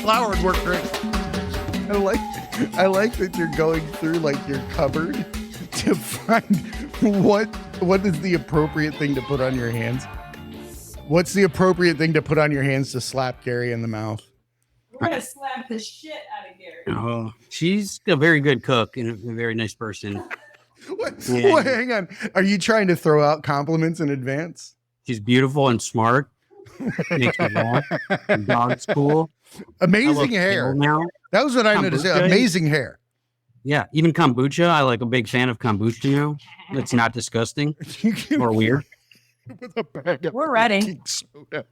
Flower would work great. I like that you're going through like your cupboard to find what is the appropriate thing to put on your hands. What's the appropriate thing to put on your hands to slap Gary in the mouth? We're gonna slap the shit out of Gary. Oh, she's a very good cook and a very nice person. What? Hang on. Are you trying to throw out compliments in advance? She's beautiful and smart. Makes me laugh. Dog's cool. Amazing hair. Now. That was what I noticed. Amazing hair. Yeah, even kombucha. I like a big fan of kombucha now. It's not disgusting or weird. With a bag of We're ready. baking soda.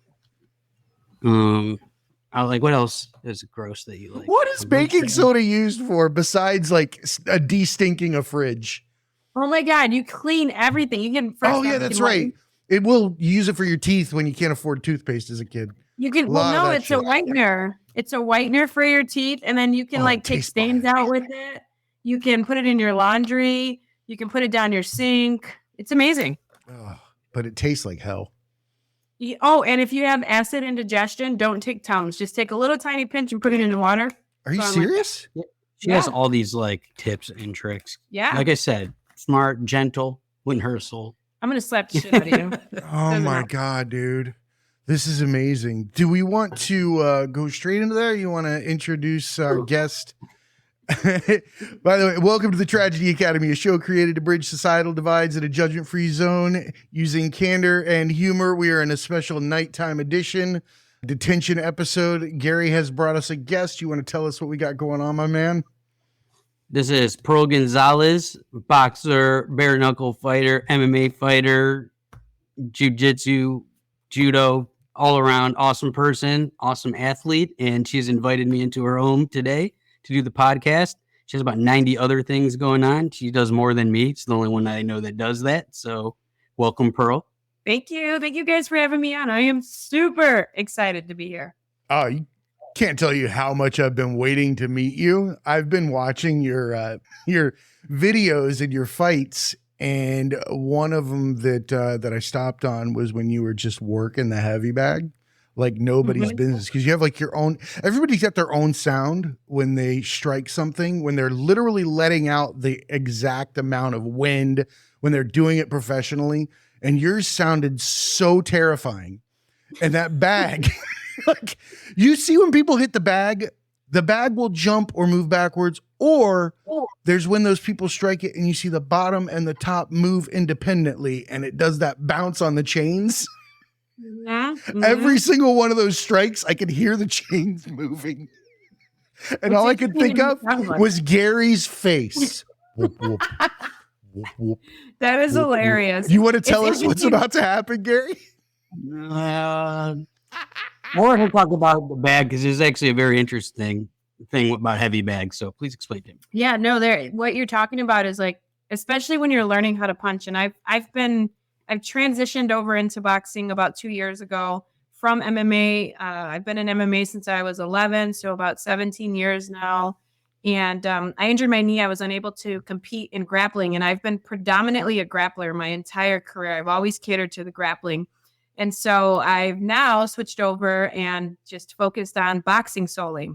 I like, what else is gross that you like? What is baking soda used for besides like a de-stinking a fridge? Oh my God, you clean everything. You can. Oh yeah, that's right. It will use it for your teeth when you can't afford toothpaste as a kid. You can. Well, no, it's a whitener. It's a whitener for your teeth, and then you can take stains out with it. You can put it in your laundry. You can put it down your sink. It's amazing. Oh, but it tastes like hell. And if you have acid indigestion, don't take Tums. Just take a little tiny pinch and put it in the water. Are you serious? She has all these like tips and tricks. Yeah. Like I said, smart, gentle, wouldn't hurt a soul. I'm going to slap the shit out of you. Oh my God, dude. This is amazing. Do we want to go straight into there? You want to introduce our guest? By the way, welcome to the Tragedy Academy, a show created to bridge societal divides in a judgment-free zone using candor and humor. We are in a special nighttime edition, Detention episode. Gary has brought us a guest. You want to tell us what we got going on, my man? This is Pearl Gonzalez, boxer, bare knuckle fighter, MMA fighter, jiu-jitsu, judo, all around awesome person, awesome athlete. And she's invited me into her home today to do the podcast. She has about 90 other things going on. She does more than me. She's the only one that I know that does that. So welcome, Pearl. Thank you. Thank you guys for having me on. I am super excited to be here. Oh, you can't tell you how much I've been waiting to meet you. I've been watching your videos and your fights, and one of them that I stopped on was when you were just working the heavy bag like nobody's business, because you have like your own, everybody's got their own sound when they strike something, when they're literally letting out the exact amount of wind, when they're doing it professionally, and yours sounded so terrifying. And that bag, like, you see when people hit the bag will jump or move backwards, or there's when those people strike it and you see the bottom and the top move independently and it does that bounce on the chains. Yeah. Every single one of those strikes, I could hear the chains moving. And all I could think of was Gary's face. Whoop, whoop, whoop, whoop, that is whoop, hilarious. You want to tell us what's about to happen, Gary? More to talk about the bag, because there's actually a very interesting thing about heavy bags. So please explain to me. Yeah, no, what you're talking about is like, especially when you're learning how to punch. And I've transitioned over into boxing about 2 years ago from MMA. I've been in MMA since I was 11, so about 17 years now. And I injured my knee. I was unable to compete in grappling. And I've been predominantly a grappler my entire career. I've always catered to the grappling. And so I've now switched over and just focused on boxing solely.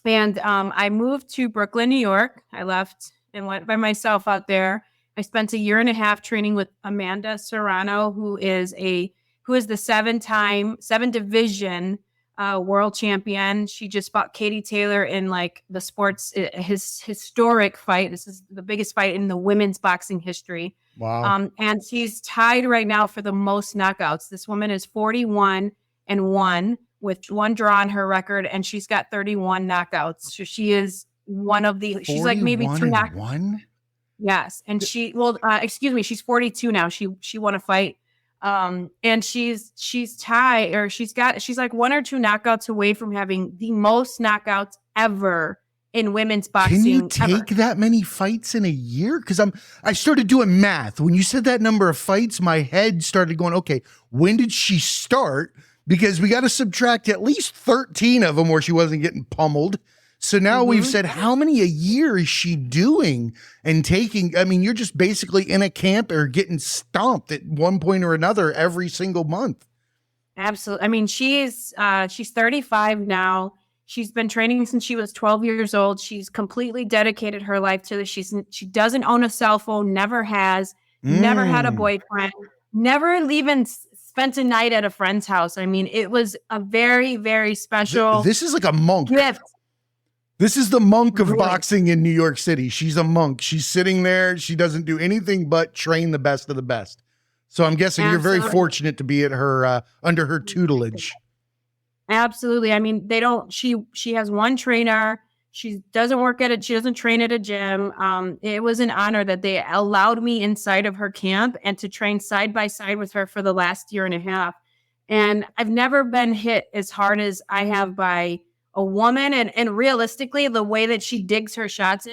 And I moved to Brooklyn, New York. I left and went by myself out there. I spent a year and a half training with Amanda Serrano, who is the seven division world champion. She just fought Katie Taylor in like the sports, his historic fight. This is the biggest fight in the women's boxing history. Wow. And she's tied right now for the most knockouts. This woman is 41-1 with one draw on her record, and she's got 31 knockouts. So she is one of the, she's like maybe 2 knockouts. Yes. And she's 42 now. She won a fight And she's tied, or she's like 1 or 2 knockouts away from having the most knockouts ever in women's boxing. Can you take that many fights in a year? Because I started doing math. When you said that number of fights, my head started going, okay, when did she start? Because we got to subtract at least 13 of them where she wasn't getting pummeled. So now we've said, how many a year is she doing and taking? I mean, you're just basically in a camp or getting stomped at one point or another every single month. Absolutely. I mean, she's 35 now. She's been training since she was 12 years old. She's completely dedicated her life to this. She doesn't own a cell phone, never has, never had a boyfriend, never even spent a night at a friend's house. I mean, it was a very, very special This is like a monk gift. This is the monk of boxing in New York City. She's a monk. She's sitting there. She doesn't do anything but train the best of the best. So I'm guessing you're very fortunate to be at her under her tutelage. Absolutely. I mean, she has one trainer. She doesn't train at a gym. It was an honor that they allowed me inside of her camp and to train side by side with her for the last year and a half. And I've never been hit as hard as I have by a woman. And realistically, the way that she digs her shots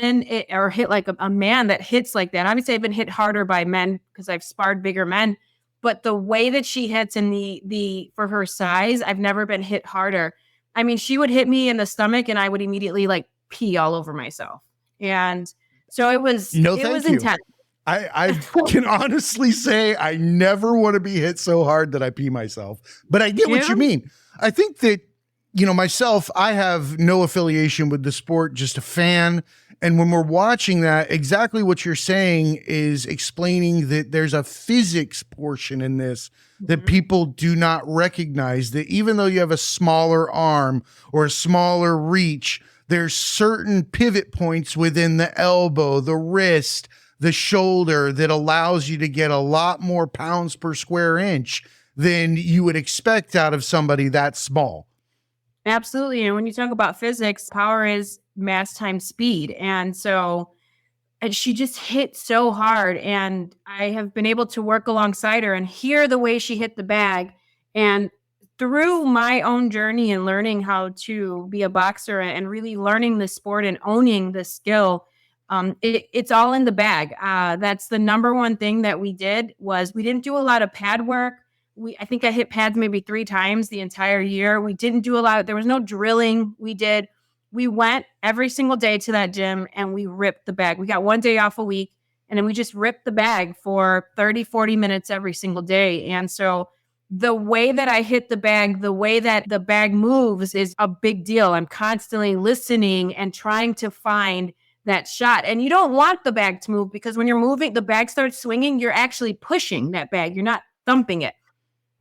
or hit like a man that hits like that. Obviously, I've been hit harder by men because I've sparred bigger men. But the way that she hits in the for her size, I've never been hit harder. I mean, she would hit me in the stomach and I would immediately like pee all over myself. And so it was intense. I can honestly say I never want to be hit so hard that I pee myself. But I get what you mean. I think that, myself, I have no affiliation with the sport, just a fan. And when we're watching that, exactly what you're saying is explaining that there's a physics portion in this that people do not recognize, that even though you have a smaller arm or a smaller reach, there's certain pivot points within the elbow, the wrist, the shoulder that allows you to get a lot more pounds per square inch than you would expect out of somebody that small. Absolutely. And when you talk about physics, power is mass times speed. And she just hit so hard. And I have been able to work alongside her and hear the way she hit the bag. And through my own journey and learning how to be a boxer and really learning the sport and owning the skill, it's all in the bag. That's the number one thing that we did was we didn't do a lot of pad work. I think I hit pads maybe 3 times the entire year. We didn't do a lot. There was no drilling. We went every single day to that gym and we ripped the bag. We got 1 day off a week and then we just ripped the bag for 30, 40 minutes every single day. And so the way that I hit the bag, the way that the bag moves is a big deal. I'm constantly listening and trying to find that shot. And you don't want the bag to move because when you're moving, the bag starts swinging, you're actually pushing that bag. You're not thumping it.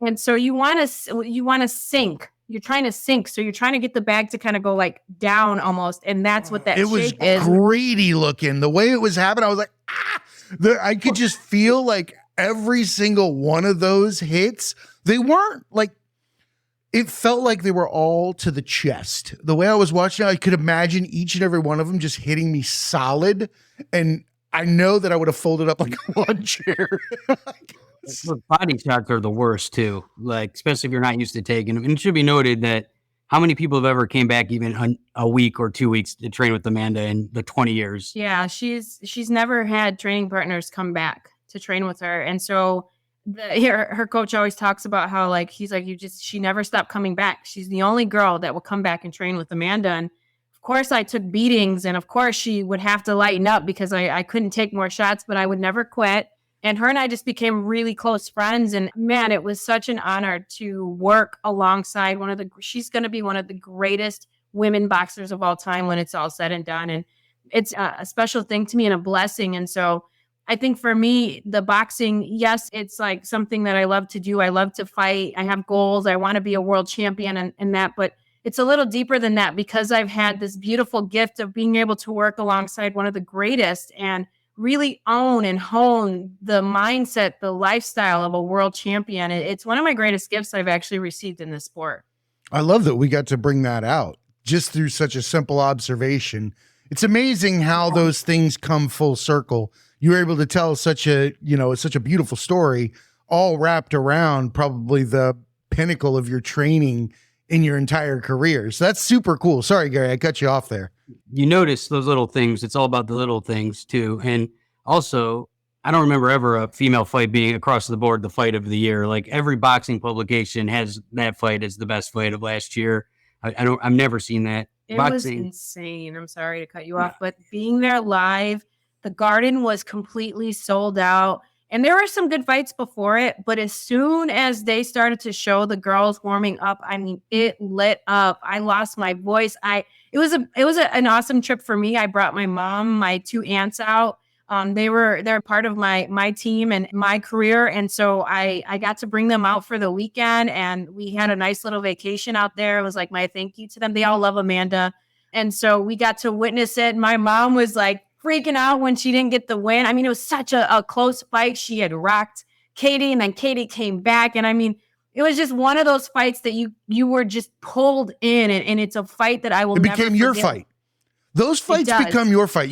And so you want to sink. You're trying to sink. So you're trying to get the bag to kind of go like down almost. And that's what that shape is. Greedy looking. The way it was happening, I was like, I could just feel like every single one of those hits, they weren't like, it felt like they were all to the chest. The way I was watching, I could imagine each and every one of them just hitting me solid. And I know that I would have folded up like a lawn chair. Body shots are the worst too, like especially if you're not used to taking them. And it should be noted that how many people have ever came back even a week or 2 weeks to train with Amanda in the 20 years? Yeah, she's never had training partners come back to train with her, and so her coach always talks about how like he's like she never stopped coming back. She's the only girl that will come back and train with Amanda, and of course I took beatings, and of course she would have to lighten up because I couldn't take more shots, but I would never quit. And her and I just became really close friends. And man, it was such an honor to work alongside she's going to be one of the greatest women boxers of all time when it's all said and done. And it's a special thing to me and a blessing. And so I think for me, the boxing, yes, it's like something that I love to do. I love to fight. I have goals. I want to be a world champion and that, but it's a little deeper than that because I've had this beautiful gift of being able to work alongside one of the greatest and really own and hone the mindset, the lifestyle of a world champion. It's one of my greatest gifts I've actually received in this sport. I love that we got to bring that out just through such a simple observation. It's amazing how those things come full circle. You were able to tell such a beautiful story all wrapped around probably the pinnacle of your training in your entire career. So that's super cool. Sorry, Gary, I cut you off there. You notice those little things. It's all about the little things too. And also, I don't remember ever a female fight being across the board the fight of the year. Like every boxing publication has that fight as the best fight of last year. I've never seen that. It Boxing was insane. I'm sorry to cut you off, but being there live, the garden was completely sold out. And there were some good fights before it, but as soon as they started to show the girls warming up, I mean, it lit up. I lost my voice. It was an awesome trip for me. I brought my mom, my 2 aunts out. They're part of my team and my career. And so I got to bring them out for the weekend, and we had a nice little vacation out there. It was like my thank you to them. They all love Amanda. And so we got to witness it. My mom was like freaking out when she didn't get the win. I mean, it was such a close fight. She had rocked Katie, and then Katie came back. And I mean, it was just one of those fights that you were just pulled in, and it's a fight that I will never forget. It became your fight. Those fights become your fight.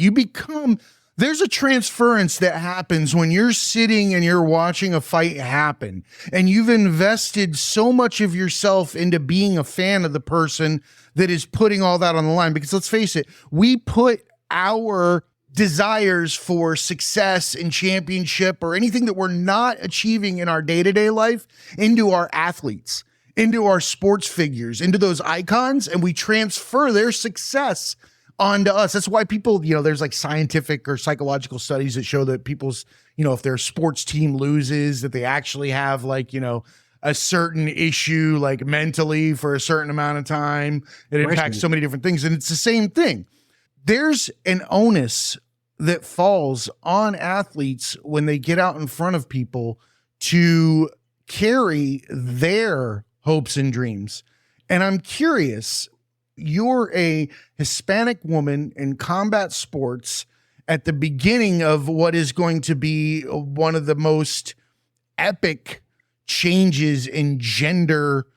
There's a transference that happens when you're sitting and you're watching a fight happen, and you've invested so much of yourself into being a fan of the person that is putting all that on the line. Because let's face it, we put our desires for success and championship or anything that we're not achieving in our day-to-day life into our athletes, into our sports figures, into those icons, and we transfer their success onto us. That's why people, there's like scientific or psychological studies that show that people's, if their sports team loses, that they actually have like, a certain issue, like mentally for a certain amount of time. It impacts so many different things. And it's the same thing. There's an onus that falls on athletes when they get out in front of people to carry their hopes and dreams. And I'm curious, you're a Hispanic woman in combat sports at the beginning of what is going to be one of the most epic changes in gender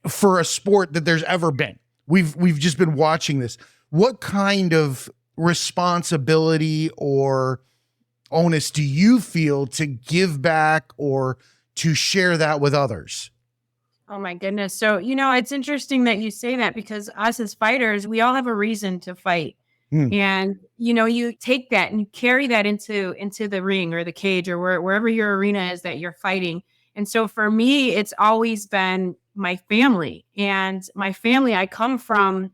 for a sport that there's ever been. We've just been watching this. What kind of responsibility or onus do you feel to give back or to share that with others? Oh my goodness. So, it's interesting that you say that, because us as fighters, we all have a reason to fight. And, you take that and you carry that into the ring or the cage or wherever your arena is that you're fighting. And so for me, it's always been my family. And my family, I come from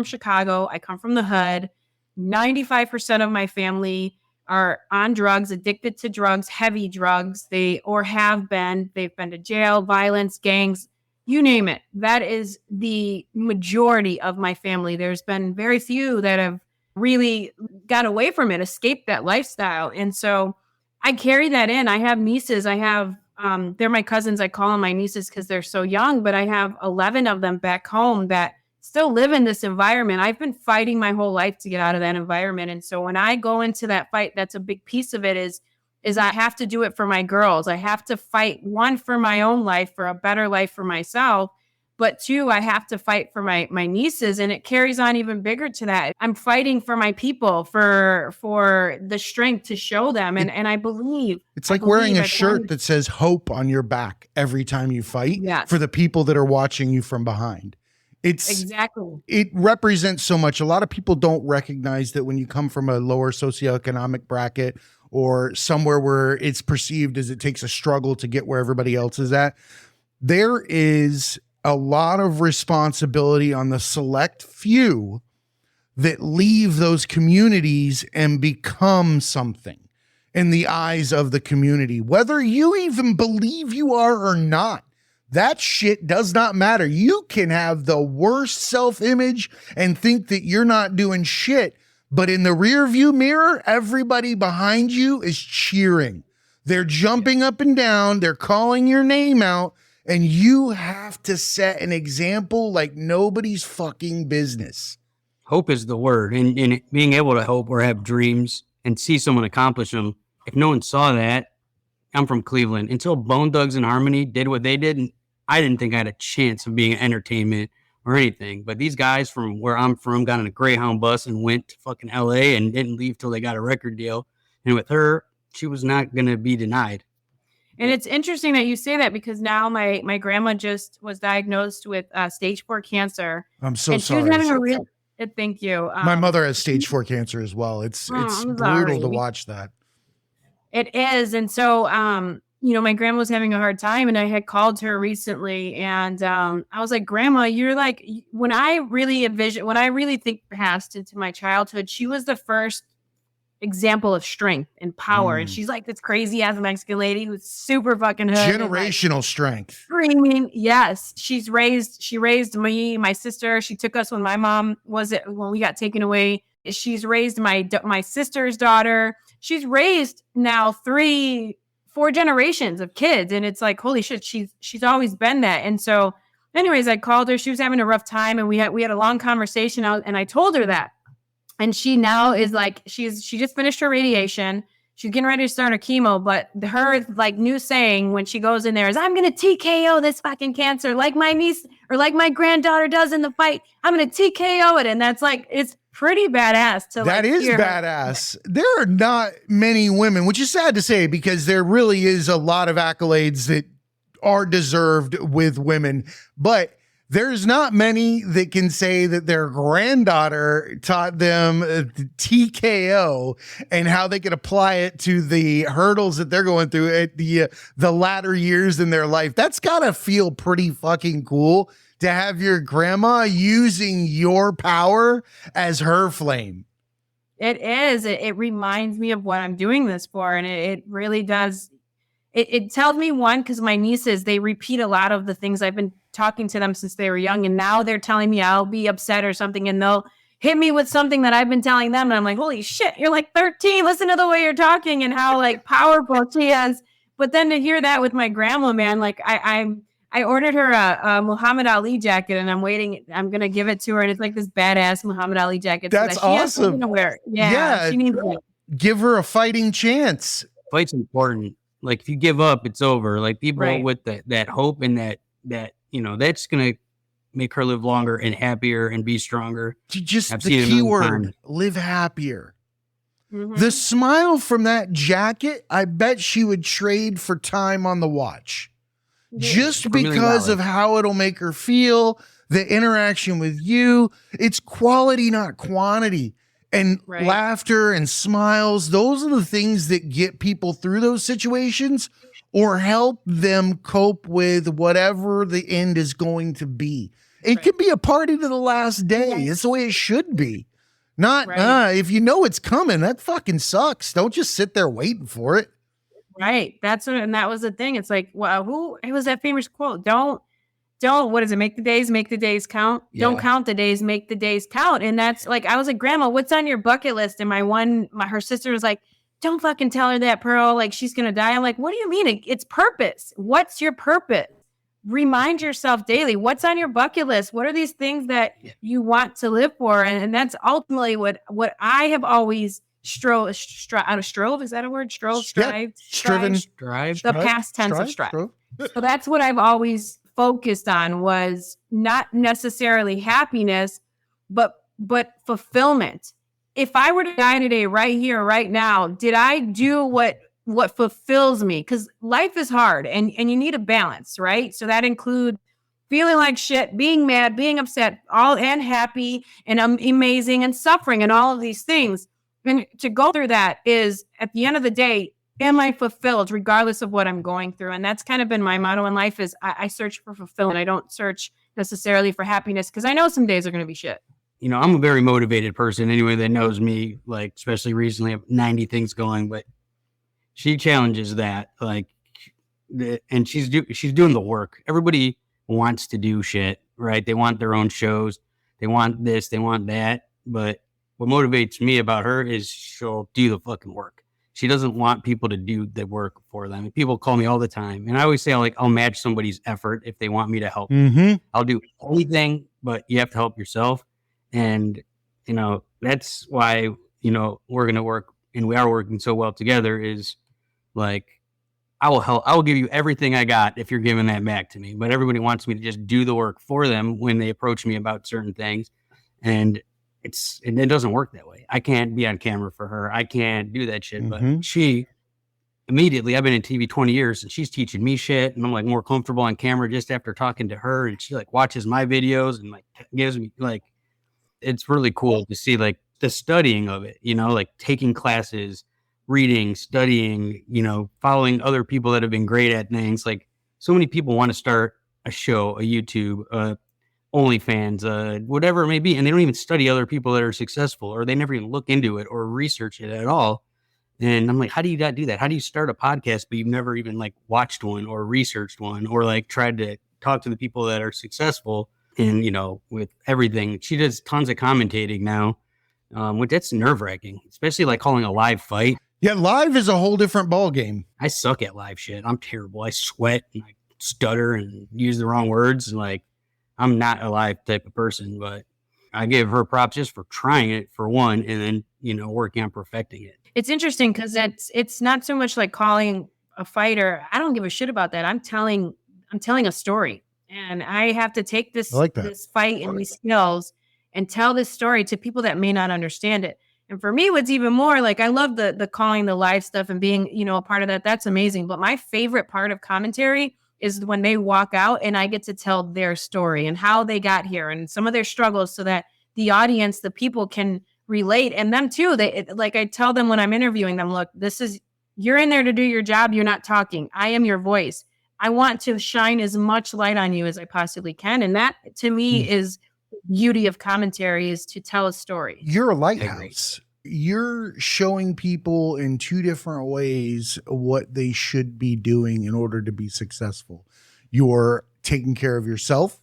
Chicago. I come from the hood. 95% of my family are on drugs, addicted to drugs, heavy drugs. They've been to jail, violence, gangs, you name it. That is the majority of my family. There's been very few that have really got away from it, escaped that lifestyle. And so I carry that in. I have nieces. They're my cousins. I call them my nieces because they're so young, but I have 11 of them back home that still live in this environment. I've been fighting my whole life to get out of that environment. And so when I go into that fight, that's a big piece of it is I have to do it for my girls. I have to fight, 1, for my own life, for a better life for myself. But 2, I have to fight for my nieces, and it carries on even bigger to that. I'm fighting for my people, for the strength to show them. And I believe it's like wearing a shirt that says hope on your back every time you fight. Yes. For the people that are watching you from behind. It represents so much. A lot of people don't recognize that when you come from a lower socioeconomic bracket or somewhere where it's perceived as it takes a struggle to get where everybody else is at, there is a lot of responsibility on the select few that leave those communities and become something in the eyes of the community, whether you even believe you are or not. That shit does not matter. You can have the worst self-image and think that you're not doing shit, but in the rear view mirror, everybody behind you is cheering. They're jumping up and down. They're calling your name out, and you have to set an example like nobody's fucking business. Hope is the word, and being able to hope or have dreams and see someone accomplish them. If no one saw that, I'm from Cleveland. Until Bone Thugs and Harmony did what they did, I didn't think I had a chance of being entertainment or anything. But these guys from where I'm from got on a Greyhound bus and went to fucking LA and didn't leave till they got a record deal. And with her, she was not going to be denied. And it's interesting that you say that because now my grandma just was diagnosed with stage 4 cancer. I'm so and sorry. She was having a real. Thank you. My mother has stage 4 cancer as well. It's I'm brutal to sorry. watch that. It is. And so, my grandma was having a hard time, and I had called her recently, and I was like, Grandma, you're like, when I really think past into my childhood, she was the first example of strength and power. And she's like this crazy ass Mexican lady who's super fucking hood. Generational strength. Screaming. Yes. She raised me, my sister. She took us when my mom when we got taken away. She's raised my sister's daughter. She's raised now 3-4 generations of kids. And it's like, holy shit, she's always been that. And so anyways, I called her. She was having a rough time, and we had a long conversation out, and I told her that. And she now is like, she just finished her radiation. She's getting ready to start her chemo, but her like new saying when she goes in there is, I'm going to TKO this fucking cancer like my niece or like my granddaughter does in the fight. I'm going to TKO it. And that's like, it's pretty badass. That is badass. There are not many women, which is sad to say because there really is a lot of accolades that are deserved with women, but there's not many that can say that their granddaughter taught them TKO and how they could apply it to the hurdles that they're going through at the latter years in their life. That's gotta feel pretty fucking cool to have your grandma using your power as her flame. It is. It reminds me of what I'm doing this for. And it really does. It tells me, one, because my nieces, they repeat a lot of the things I've been talking to them since they were young. And now they're telling me I'll be upset or something, and they'll hit me with something that I've been telling them. And I'm like, holy shit, you're like 13. Listen to the way you're talking and how like powerful she is. But then to hear that with my grandma, man, like I ordered her a Muhammad Ali jacket, and I'm waiting. I'm going to give it to her. And it's like this badass Muhammad Ali jacket. That's so that awesome. To wear. Yeah. She needs it. Give her a fighting chance. Fight's important. Like if you give up, it's over. Like people with that hope and that that's gonna make her live longer and happier and be stronger. Just the key word, live happier. Mm-hmm. The smile from that jacket, I bet she would trade for time on the watch. Yeah, just because of how it'll make her feel, the interaction with you. It's quality, not quantity. And laughter and smiles, those are the things that get people through those situations or help them cope with whatever the end is going to be. It could be a party to the last day. It's the way it should be. Not, if you know it's coming, that fucking sucks. Don't just sit there waiting for it. Right. And that was the thing. It's like, well, it was that famous quote. Don't, what is it? Make the days count. Yeah. Don't count the days, make the days count. And that's like, I was like, Grandma, what's on your bucket list? And her sister was like, don't fucking tell her that, Pearl. Like, she's going to die. I'm like, what do you mean? It's purpose. What's your purpose? Remind yourself daily. What's on your bucket list? What are these things that you want to live for? And that's ultimately what I have always strove. Is that a word? Striven. The past tense of strive. So that's what I've always focused on, was not necessarily happiness, but fulfillment. If I were to die today, right here, right now, did I do what fulfills me? Because life is hard and you need a balance, right? So that includes feeling like shit, being mad, being upset, and happy and amazing and suffering and all of these things. And to go through that is, at the end of the day, am I fulfilled regardless of what I'm going through? And that's kind of been my motto in life, is I search for fulfillment. I don't search necessarily for happiness, because I know some days are going to be shit. I'm a very motivated person. Anyone that knows me, like, especially recently, I have 90 things going, but she challenges that, like, and she's doing the work. Everybody wants to do shit, right? They want their own shows. They want this, they want that. But what motivates me about her is she'll do the fucking work. She doesn't want people to do the work for them. People call me all the time, and I always say, I'll match somebody's effort if they want me to help. Mm-hmm. I'll do anything, but you have to help yourself. And, that's why, we're going to work, and we are working so well together, is like, I will help. I will give you everything I got if you're giving that back to me. But everybody wants me to just do the work for them when they approach me about certain things. And it doesn't work that way. I can't be on camera for her. I can't do that shit. Mm-hmm. But she immediately, I've been in TV 20 years and she's teaching me shit. And I'm like more comfortable on camera just after talking to her. And she like watches my videos and like gives me like, it's really cool to see like the studying of it, like taking classes, reading, studying, following other people that have been great at things. Like so many people want to start a show, a YouTube, OnlyFans, whatever it may be. And they don't even study other people that are successful, or they never even look into it or research it at all. And I'm like, how do you not do that? How do you start a podcast, but you've never even like watched one or researched one or like tried to talk to the people that are successful? And, with everything, she does tons of commentating now, which that's nerve wracking, especially like calling a live fight. Yeah. Live is a whole different ball game. I suck at live shit. I'm terrible. I sweat and I stutter and use the wrong words. And like, I'm not a live type of person, but I give her props just for trying it for one, and then, working on perfecting it. It's interesting because it's not so much like calling a fighter. I don't give a shit about that. I'm telling a story, and I have to take this this fight and these skills and tell this story to people that may not understand it. And for me, what's even more like, I love the calling the live stuff and being, a part of that. That's amazing. But my favorite part of commentary is when they walk out and I get to tell their story and how they got here and some of their struggles, so that the audience, the people can relate, and them too. Like I tell them when I'm interviewing them, look, you're in there to do your job. You're not talking. I am your voice. I want to shine as much light on you as I possibly can. And that to me is the beauty of commentary, is to tell a story. You're a lighthouse. You're showing people in two different ways what they should be doing in order to be successful. You're taking care of yourself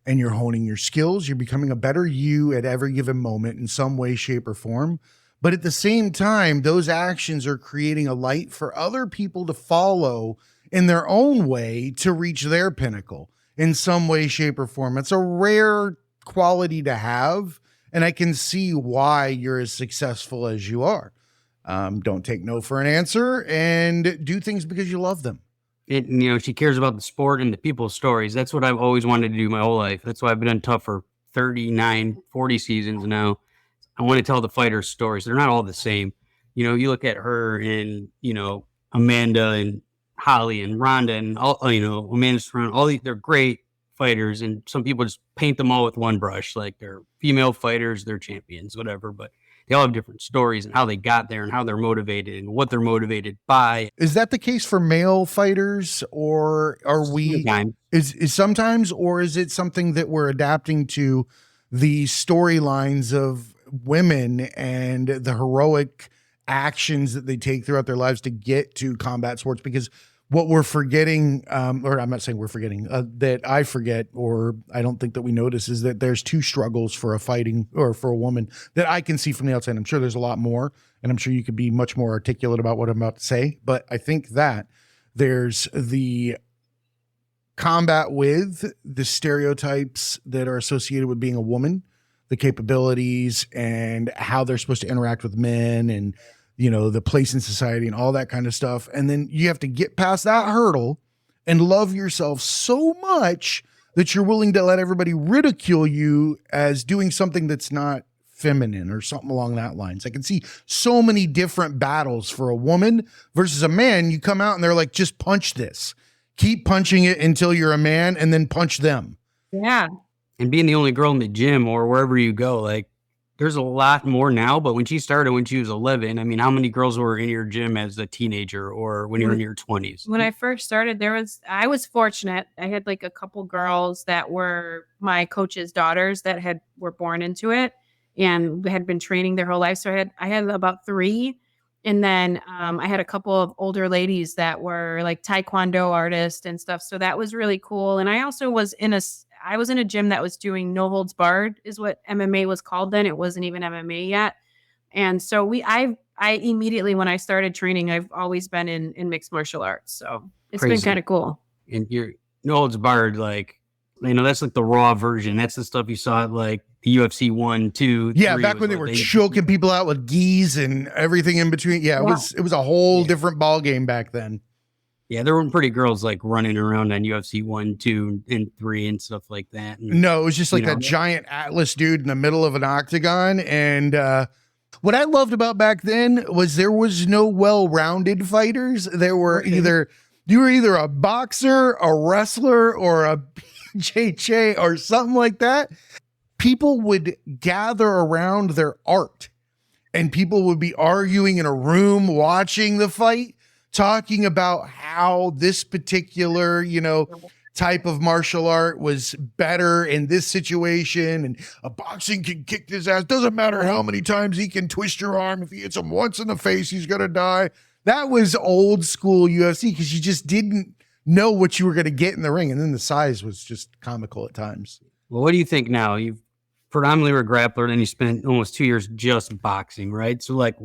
and you're honing your skills. You're becoming a better you at every given moment in some way, shape, or form. But at the same time, those actions are creating a light for other people to follow in their own way to reach their pinnacle in some way, shape, or form. It's a rare quality to have. And I can see why you're as successful as you are. Don't take no for an answer, and do things because you love them. She cares about the sport and the people's stories. That's what I've always wanted to do my whole life. That's why I've been on Tough for 39, 40 seasons now. I want to tell the fighters' stories. They're not all the same. You look at her and, Amanda and Holly and Rhonda and all, Amanda Serrano, all these, they're great fighters, and some people just paint them all with one brush, like they're female fighters, they're champions, whatever, but they all have different stories and how they got there and how they're motivated and what they're motivated by. Is that the case for male fighters, or are we is sometimes, or is it something that we're adapting to the storylines of women and the heroic actions that they take throughout their lives to get to combat sports? Because what we're forgetting, or I'm not saying we're forgetting, that I forget, or I don't think that we notice, is that there's two struggles for a fighting, or for a woman, that I can see from the outside. I'm sure there's a lot more, and I'm sure you could be much more articulate about what I'm about to say. But I think that there's the combat with the stereotypes that are associated with being a woman, the capabilities and how they're supposed to interact with men, and the place in society and all that kind of stuff. And then you have to get past that hurdle and love yourself so much that you're willing to let everybody ridicule you as doing something that's not feminine or something along that lines. I can see so many different battles for a woman versus a man. You come out and they're like, just punch this, keep punching it until you're a man, and then punch them. Yeah. And being the only girl in the gym or wherever you go, like, there's a lot more now, but when she started when she was 11, I mean, how many girls were in your gym as a teenager or when you were in your 20s? When I first started, I was fortunate. I had like a couple girls that were my coach's daughters that were born into it and had been training their whole life. So I had about 3. And then I had a couple of older ladies that were like Taekwondo artists and stuff. So that was really cool. And I also was in a gym that was doing no holds barred, is what MMA was called then. It wasn't even MMA yet. And so I immediately, when I started training, I've always been in mixed martial arts. So it's been kind of cool. And you're no holds barred, like, that's like the raw version. That's the stuff you saw at like the UFC 1, 2, 3. Yeah, back when they were choking people out with gis and everything in between. Yeah, it was a whole different ball game back then. Yeah, there weren't pretty girls like running around on UFC 1, 2, and 3 and stuff like that. And, no, it was just like that giant Atlas dude in the middle of an octagon. And What I loved about back then was there was no well-rounded fighters. There were you were either a boxer, a wrestler, or a BJJ or something like that. People would gather around their art and people would be arguing in a room, watching the fight, talking about how this particular, type of martial art was better in this situation, and a boxing can kick his ass. Doesn't matter how many times he can twist your arm. If he hits him once in the face, he's gonna die. That was old school UFC because you just didn't know what you were gonna get in the ring, and then the size was just comical at times. Well, what do you think now? You've predominantly were a grappler, then you spent almost 2 years just boxing, right? So like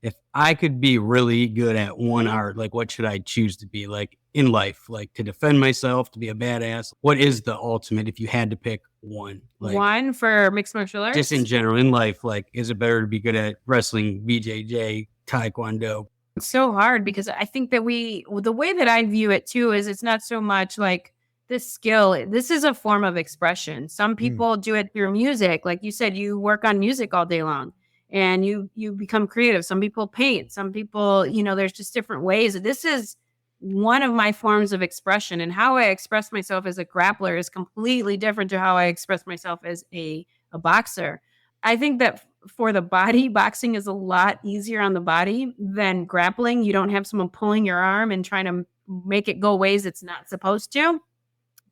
if I could be really good at one art, like what should I choose to be like in life? Like to defend myself, to be a badass? What is the ultimate if you had to pick one? Like, one for mixed martial arts? Just in general, in life, like is it better to be good at wrestling, BJJ, Taekwondo? It's so hard because I think that the way that I view it too is it's not so much like this skill. This is a form of expression. Some people do it through music. Like you said, you work on music all day long. And you become creative. Some people paint. Some people, there's just different ways. This is one of my forms of expression. And how I express myself as a grappler is completely different to how I express myself as a boxer. I think that for the body, boxing is a lot easier on the body than grappling. You don't have someone pulling your arm and trying to make it go ways it's not supposed to.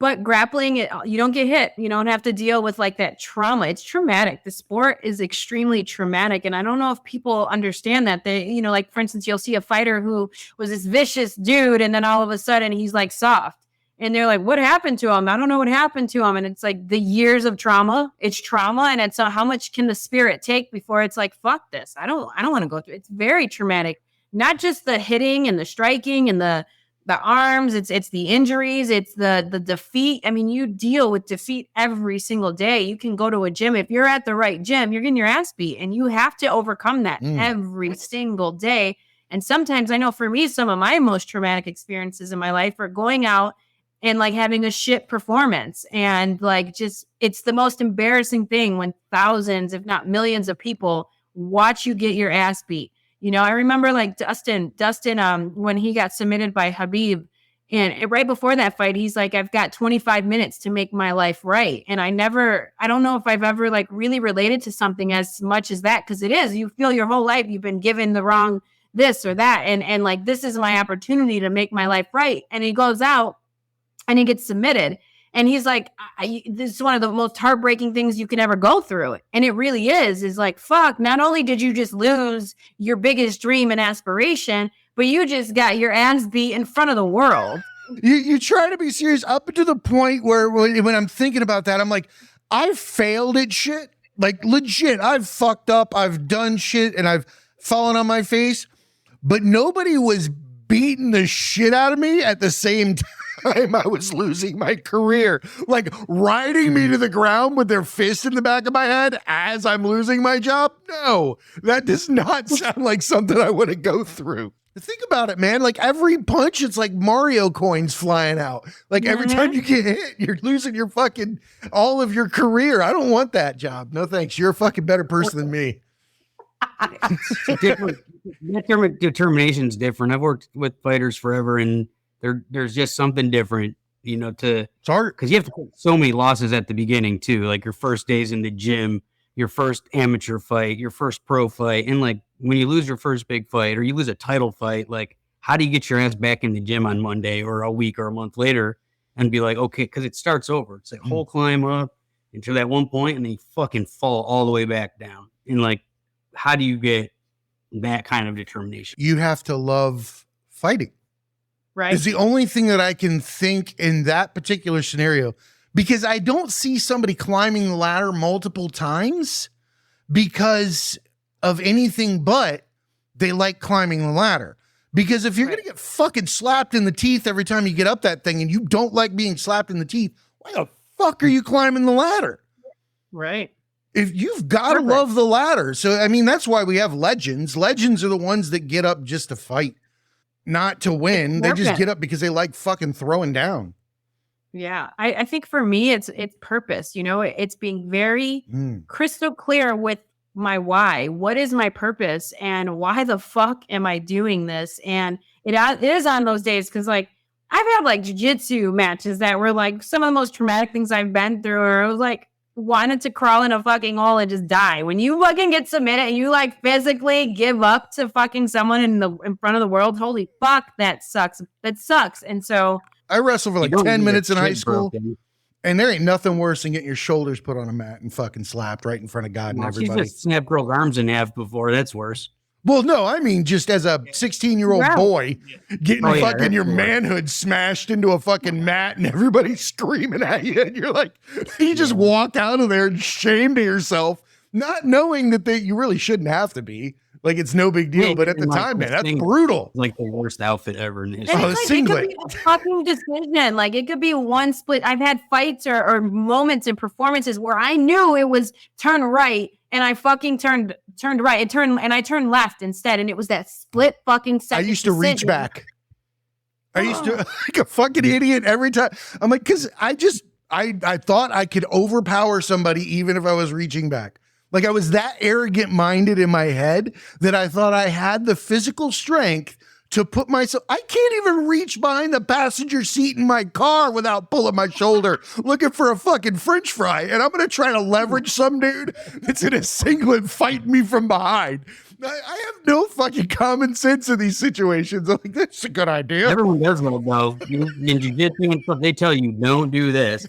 But grappling, you don't get hit. You don't have to deal with like that trauma. It's traumatic. The sport is extremely traumatic. And I don't know if people understand that. They, like for instance, you'll see a fighter who was this vicious dude and then all of a sudden he's like soft. And they're like, what happened to him? I don't know what happened to him. And it's like the years of trauma. It's trauma. And it's how much can the spirit take before it's like, fuck this. I don't want to go through it. It's very traumatic. Not just the hitting and the striking and the arms, it's the injuries, it's the defeat. I mean, you deal with defeat every single day. You can go to a gym. If you're at the right gym, you're getting your ass beat and you have to overcome that every single day. And sometimes I know for me, some of my most traumatic experiences in my life are going out and like having a shit performance. And like, just, it's the most embarrassing thing when thousands, if not millions of people watch you get your ass beat. I remember like Dustin, when he got submitted by Habib, and right before that fight, he's like, I've got 25 minutes to make my life right. And I don't know if I've ever like really related to something as much as that. Cause it is, you feel your whole life, you've been given the wrong this or that. And like, this is my opportunity to make my life right. And he goes out and he gets submitted. And he's like, this is one of the most heartbreaking things you can ever go through. And it really is like, fuck, not only did you just lose your biggest dream and aspiration, but you just got your ass beat in front of the world. You try to be serious up to the point where when I'm thinking about that, I'm like, I've failed at shit. Like legit, I've fucked up, I've done shit, and I've fallen on my face. But nobody was beating the shit out of me at the same time I was losing my career, like riding me to the ground with their fist in the back of my head as I'm losing my job. No, that does not sound like something I want to go through. Think about it, man. Like every punch, it's like Mario coins flying out. Like every time you get hit, you're losing your fucking, all of your career. I don't want that job. No, thanks. You're a fucking better person than me. Determination's different. I've worked with fighters forever, and there's just something different, it's hard because you have to put so many losses at the beginning too, like your first days in the gym, your first amateur fight, your first pro fight. And like when you lose your first big fight or you lose a title fight, like how do you get your ass back in the gym on Monday or a week or a month later and be like, okay, because it starts over. It's like whole climb up until that one point and then you fucking fall all the way back down. And like, how do you get that kind of determination? You have to love fighting. Right. It's the only thing that I can think in that particular scenario, because I don't see somebody climbing the ladder multiple times because of anything but they like climbing the ladder. Because if you're going to get fucking slapped in the teeth every time you get up that thing and you don't like being slapped in the teeth, why the fuck are you climbing the ladder? Right. If you've got to love the ladder. So, I mean, that's why we have legends. Legends are the ones that get up just to fight. Not to win. They just get up because they like fucking throwing down. Yeah. I think for me, it's purpose. It's being very crystal clear with my why. What is my purpose? And why the fuck am I doing this? And it is on those days because, like, I've had like jiu-jitsu matches that were like some of the most traumatic things I've been through. Or it was like wanted to crawl in a fucking hole and just die. When you fucking get submitted and you like physically give up to fucking someone in front of the world, holy fuck, that sucks. That sucks. And so I wrestled for like You don't 10 need minutes your in high shit school, broken. and there ain't nothing worse than getting your shoulders put on a mat and fucking slapped right in front of God and Well, she's everybody. just snapped girls' arms in half before. That's worse. Well, no, I mean just as a 16-year-old Wow. boy getting Oh, yeah, fucking that's your worse. manhood smashed into a fucking mat and everybody screaming at you, and you're like, you just walk out of there ashamed of yourself, not knowing that you really shouldn't have to be. Like, it's no big deal, Yeah, but at the and, like, time, man, this that's thing- brutal. Like the worst outfit ever in And history. Oh, it's the like, it singlet. could be a fucking decision. Like, it could be one split. I've had fights or moments in performances where I knew it was turn right and I fucking turned right. I turned left instead. And it was that split fucking I second. used to reach decision. back. I used to like a fucking idiot every time. I'm like, because I thought I could overpower somebody even if I was reaching back. Like, I was that arrogant minded in my head that I thought I had the physical strength to put myself. I can't even reach behind the passenger seat in my car without pulling my shoulder looking for a fucking French fry. And I'm going to try to leverage some dude that's in a singlet fighting me from behind. I have no fucking common sense in these situations. I'm like, that's a good idea. Everyone does well, though. In jiu-jitsu and stuff, they tell you don't do this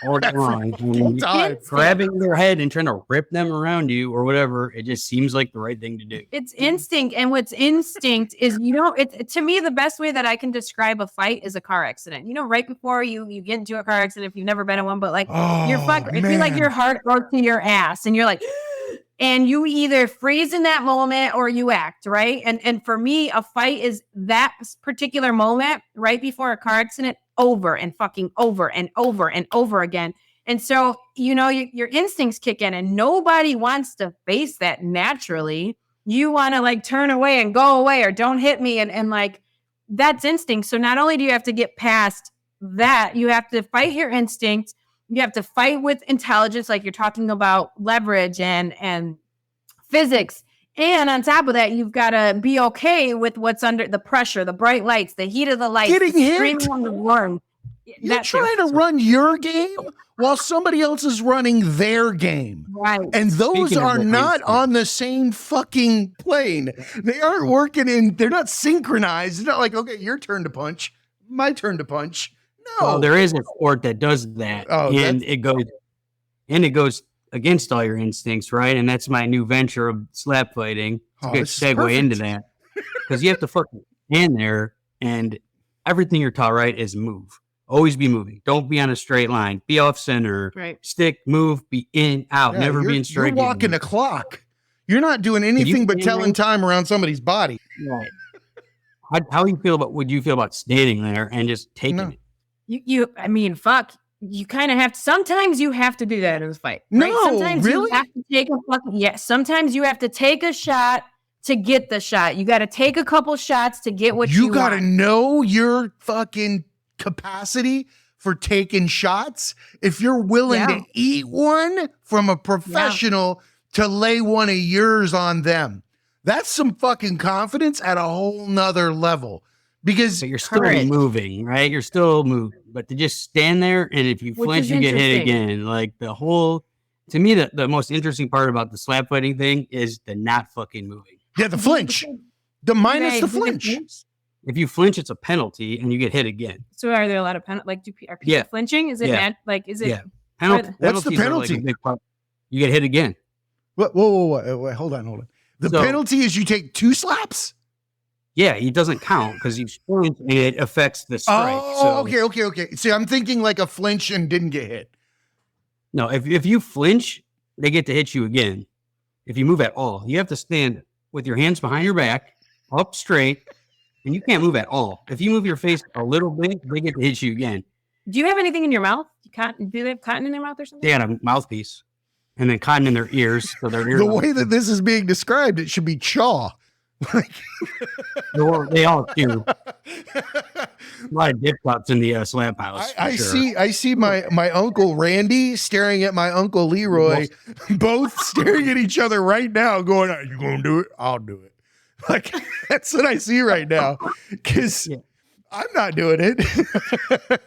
all day long. And time. grabbing their head and trying to rip them around you or whatever, it just seems like the right thing to do. It's instinct. And what's instinct is, to me, the best way that I can describe a fight is a car accident. Right before you get into a car accident, if you've never been in one, but like you're fucked. It feels like your heart goes to your ass and you're like, and you either freeze in that moment or you act, right? And for me, a fight is that particular moment right before a car accident, over and fucking over and over and over again. And so, your instincts kick in and nobody wants to face that naturally. You want to like turn away and go away or don't hit me. And like, that's instinct. So not only do you have to get past that, you have to fight your instinct. You have to fight with intelligence, like you're talking about leverage and physics. And on top of that, you've got to be okay with what's under the pressure, the bright lights, the heat of the lights, Getting the hit. screaming on the worm. You're trying to run your game while somebody else is running their game. Right. And those Speaking of are the not instinct. on the same fucking plane. They aren't working they're not synchronized. It's not like, okay, your turn to punch, my turn to punch. No. Well, there is a sport that does that, Oh, and it goes against all your instincts, right? And that's my new venture of slap fighting. It's a good this is segue into perfect. that because you have to fucking stand there, and everything you're taught, right, is move. Always be moving. Don't be on a straight line. Be off center. Right. Stick, move, be in, out. Yeah, Never be in you're straight. walking the clock. You're not doing anything but stand telling there? time around somebody's body. Right. How would you feel about standing there and just taking No. it? I mean, fuck. You kind of have to, sometimes you have to do that in a fight. No, right? Sometimes really? you have to take sometimes you have to take a shot to get the shot. You got to take a couple shots to get what you got to want. know your fucking capacity for taking shots. If you're willing Yeah. to eat one from a professional to lay one of yours on them, that's some fucking confidence at a whole nother level. Because But you're still Courage. moving, right? You're still moving. But to just stand there and if you Which flinch, is you get hit interesting. again. Like to me, the most interesting part about the slap fighting thing is the not fucking moving. yeah, the flinch, the minus Right, the do they flinch. flinch? If you flinch, it's a penalty and you get hit again. So are there a lot of are people Yeah. flinching? Is it Yeah. is it Yeah. Penalty, What's the penalties are like a penalty? big part. You get hit again. Whoa, hold on. The So- penalty is you take 2 slaps? Yeah, it doesn't count because you flinch and it affects the strike. Oh, So, okay. See, I'm thinking like a flinch and didn't get hit. No, if you flinch, they get to hit you again. If you move at all, you have to stand with your hands behind your back, up straight, and you can't move at all. If you move your face a little bit, they get to hit you again. Do you have anything in your mouth? Do they have cotton in their mouth or something? They had a mouthpiece and then cotton in their ears. So their ears. The way that this is being described, it should be chaw. Like, They all do. A lot of dip cups in the slap house. I see my uncle Randy staring at my uncle Leroy, both staring at each other right now, going, "Are you gonna do it? I'll do it." Like, that's what I see right now, because I'm not doing it.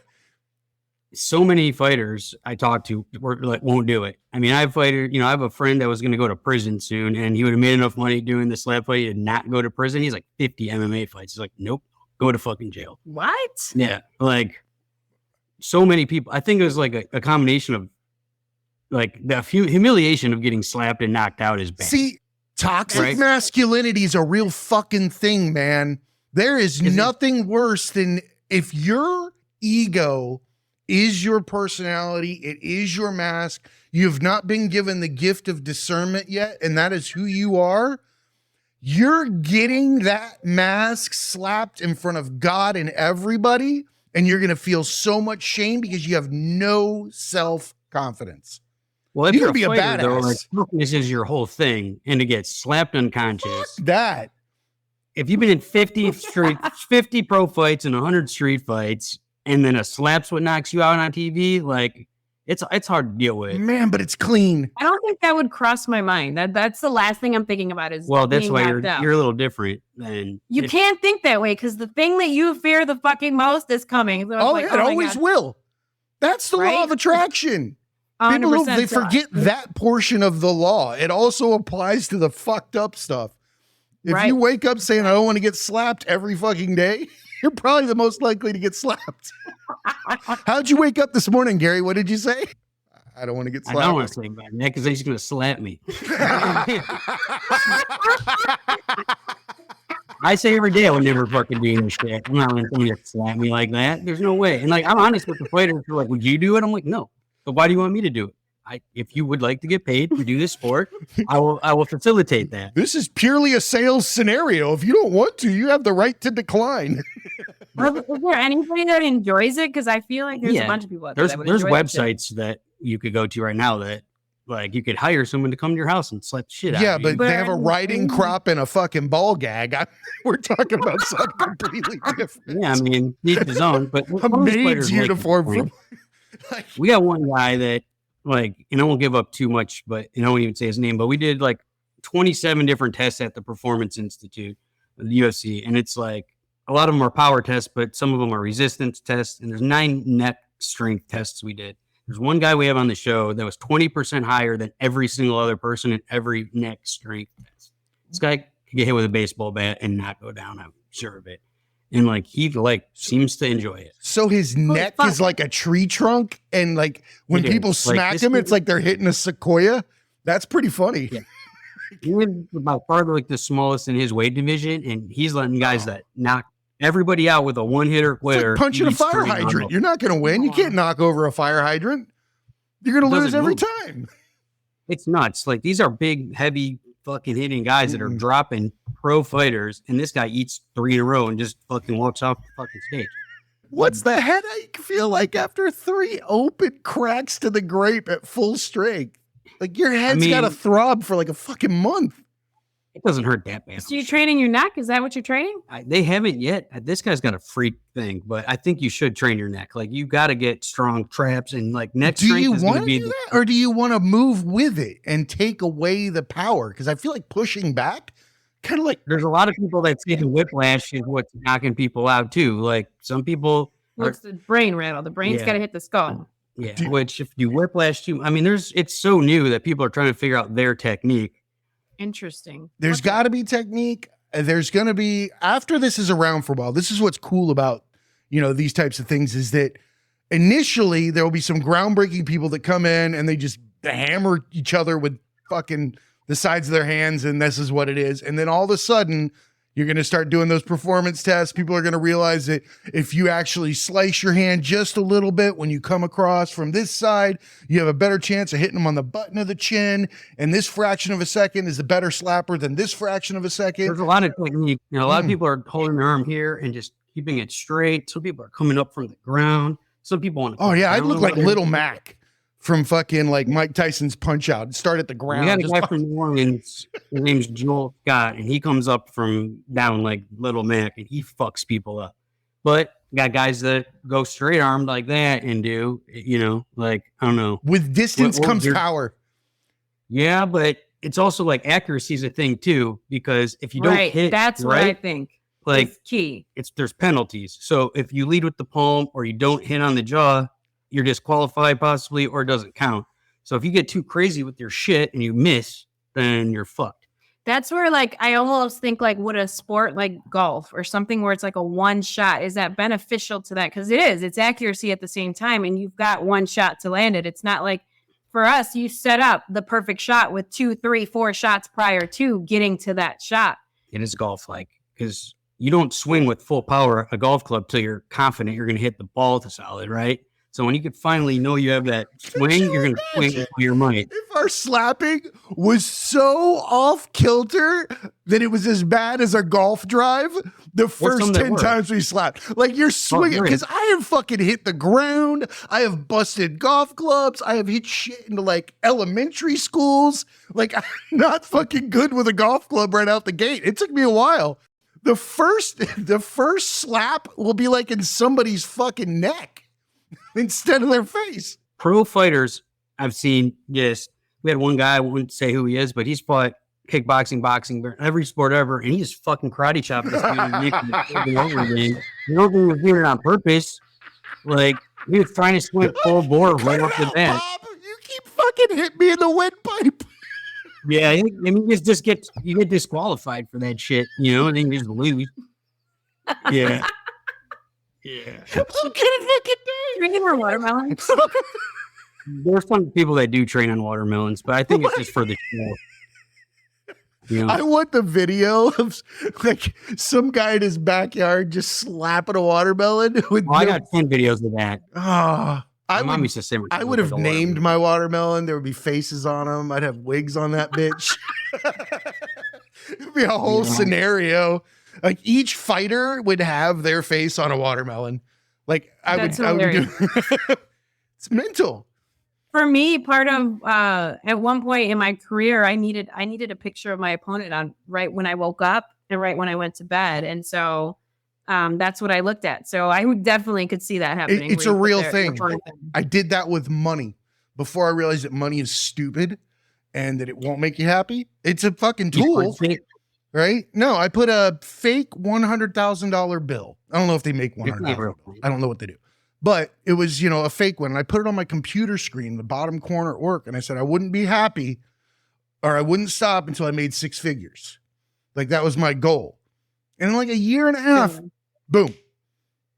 So many fighters I talked to won't do it. I mean, I have a friend that was going to go to prison soon, and he would have made enough money doing the slap fight and not go to prison. He's like 50 MMA fights. He's like, nope, go to fucking jail. What? Yeah, like so many people. I think it was like a combination of like the humiliation of getting slapped and knocked out is bad. See, toxic masculinity is a real fucking thing, man. There is nothing worse than if your ego is your personality, it is your mask. You've not been given the gift of discernment yet, and that is who you are. You're getting that mask slapped in front of God and everybody, and you're going to feel so much shame because you have no self-confidence. Well, if you're you're going to be a fighter, though, badass. like, this is your whole thing, and to get slapped unconscious. Fuck that. If you've been in 50 pro fights and 100 street fights, and then a slap's what knocks you out on TV, like it's hard to deal with. Man, but it's clean. I don't think that would cross my mind. That's the last thing I'm thinking about is Well, that's being why knocked out. you're a little different than You can't think that way because the thing that you fear the fucking most is coming. So it's Oh, like, yeah, it my always God. will. That's the law Right? of attraction. People 100% they so. forget that portion of the law. It also applies to the fucked up stuff. If Right. you wake up saying I don't want to get slapped every fucking day, you're probably the most likely to get slapped. How'd you wake up this morning, Gary? What did you say? I don't want to get I slapped. don't want to say about that because he's going to slap me. I say every day I would never fucking do this shit. I'm not going to slap me like that. There's no way. And like, I'm honest with the fighters. They're like, would you do it? I'm like, no. But why do you want me to do it? If you would like to get paid to do this sport, I will facilitate that. This is purely a sales scenario. If you don't want to, you have the right to decline. Is there anybody that enjoys it? Because I feel like there's a bunch of people out there that would There's enjoy that shit. websites that you could go to right now that like you could hire someone to come to your house and slap shit out Yeah, of you. but they have a riding crop and a fucking ball gag. We're talking about something completely different. Yeah, I mean, each his own. But A maid's uniform. We got one guy that, like, and I won't give up too much, but and I won't even say his name, but we did like 27 different tests at the Performance Institute, the UFC. And it's like a lot of them are power tests, but some of them are resistance tests. And there's 9 neck strength tests we did. There's one guy we have on the show that was 20% higher than every single other person in every neck strength test. This guy could get hit with a baseball bat and not go down. I'm sure of it. And like he like seems to enjoy it. So his neck is like a tree trunk, and like when people smack him, it's like they're hitting a sequoia. That's pretty funny. Yeah. He was about far like the smallest in his weight division, and he's letting guys that knock everybody out with a one-hitter quitter. It's like punching a fire hydrant. You're not going to win. You can't knock over a fire hydrant. You're going to lose every time. It's nuts. Like these are big, heavy, fucking hitting guys that are dropping pro fighters, and this guy eats 3 in a row and just fucking walks off the fucking stage. What's the headache feel like after 3 open cracks to the grape at full strength? Like your head's got to throb for like a fucking month. It doesn't hurt that bad. So you're training your neck? Is that what you're training? They haven't yet. This guy's got a freak thing, but I think you should train your neck. Like you got to get strong traps and like neck strength. Do you is going want to to be do that, or do you want to move with it and take away the power? Because I feel like pushing back, kind of like there's a lot of people that say the whiplash is what's knocking people out too. Like some people, It's the brain rattle. The brain's got to hit the skull. Yeah, which if you whiplash too, I mean, it's so new that people are trying to figure out their technique. Interesting. There's got to be technique. There's going to be, after this is around for a while, this is what's cool about, these types of things is that initially there will be some groundbreaking people that come in and they just hammer each other with fucking the sides of their hands. And this is what it is. And then all of a sudden you're going to start doing those performance tests. People are going to realize that if you actually slice your hand just a little bit when you come across from this side, you have a better chance of hitting them on the button of the chin. And this fraction of a second is a better slapper than this fraction of a second. There's a lot of technique. A lot of people are holding their arm here and just keeping it straight. Some people are coming up from the ground. Some people want to. Oh, yeah. I'd look like Little Mac from fucking like Mike Tyson's Punch Out. Start at the ground. We got a guy from New Orleans His name's Joel Scott, and he comes up from down like Little Mac, and he fucks people up. But got guys that go straight armed like that and do, like, I don't know. With distance What- comes power. Yeah, but it's also like accuracy is a thing too, because if you don't hit, that's what I think. like Is key. there's penalties. So if you lead with the palm or you don't hit on the jaw, you're disqualified possibly, or it doesn't count. So if you get too crazy with your shit and you miss, then you're fucked. That's where, like, I almost think, like, would a sport like golf or something where it's like a one shot, is that beneficial to that? Because it's accuracy at the same time, and you've got one shot to land it. It's not like for us, you set up the perfect shot with 2, 3, 4 shots prior to getting to that shot. It is golf like, because you don't swing with full power a golf club till you're confident you're going to hit the ball to solid, right? So when you could finally know you have that swing, you're going to swing with your might. If our slapping was so off kilter that it was as bad as our golf drive, the first 10 times we slapped, like you're swinging, because I have fucking hit the ground. I have busted golf clubs. I have hit shit into like elementary schools. Like, I'm not fucking good with a golf club right out the gate. It took me a while. The first slap will be like in somebody's fucking neck instead of their face. Pro fighters I've seen, yes. We had one guy, I wouldn't say who he is, but he's fought kickboxing, boxing, every sport ever, and he just fucking karate chopped this dude and over again. You don't think he was doing it on purpose. Like, he was trying to swing full bore right off the bat. Bob, you keep fucking hitting me in the windpipe. Yeah, I mean, you get disqualified for that shit, and then you just lose. Yeah. Yeah. I'm gonna fucking die. Drinking more watermelons. There's some people that do train on watermelons, but I think it's just for the show. I want the video of like some guy in his backyard just slapping a watermelon. I got 10 videos of that. I Mom used to say I would have named my watermelon. There would be faces on them. I'd have wigs on that bitch. It'd be a whole scenario. Like each fighter would have their face on a watermelon. Like I would do. It's mental. For me, part of at one point in my career, I needed a picture of my opponent on right when I woke up and right when I went to bed, and so that's what I looked at. So I definitely could see that happening. It's a real thing. I did that with money before I realized that money is stupid and that it won't make you happy. It's a fucking tool, right? No, I put a fake $100,000 bill. I don't know if they make $100,000. I don't know what they do. But it was, a fake one. And I put it on my computer screen, the bottom corner at work. And I said, I wouldn't be happy or I wouldn't stop until I made 6 figures. Like that was my goal. And in like a year and a half, boom,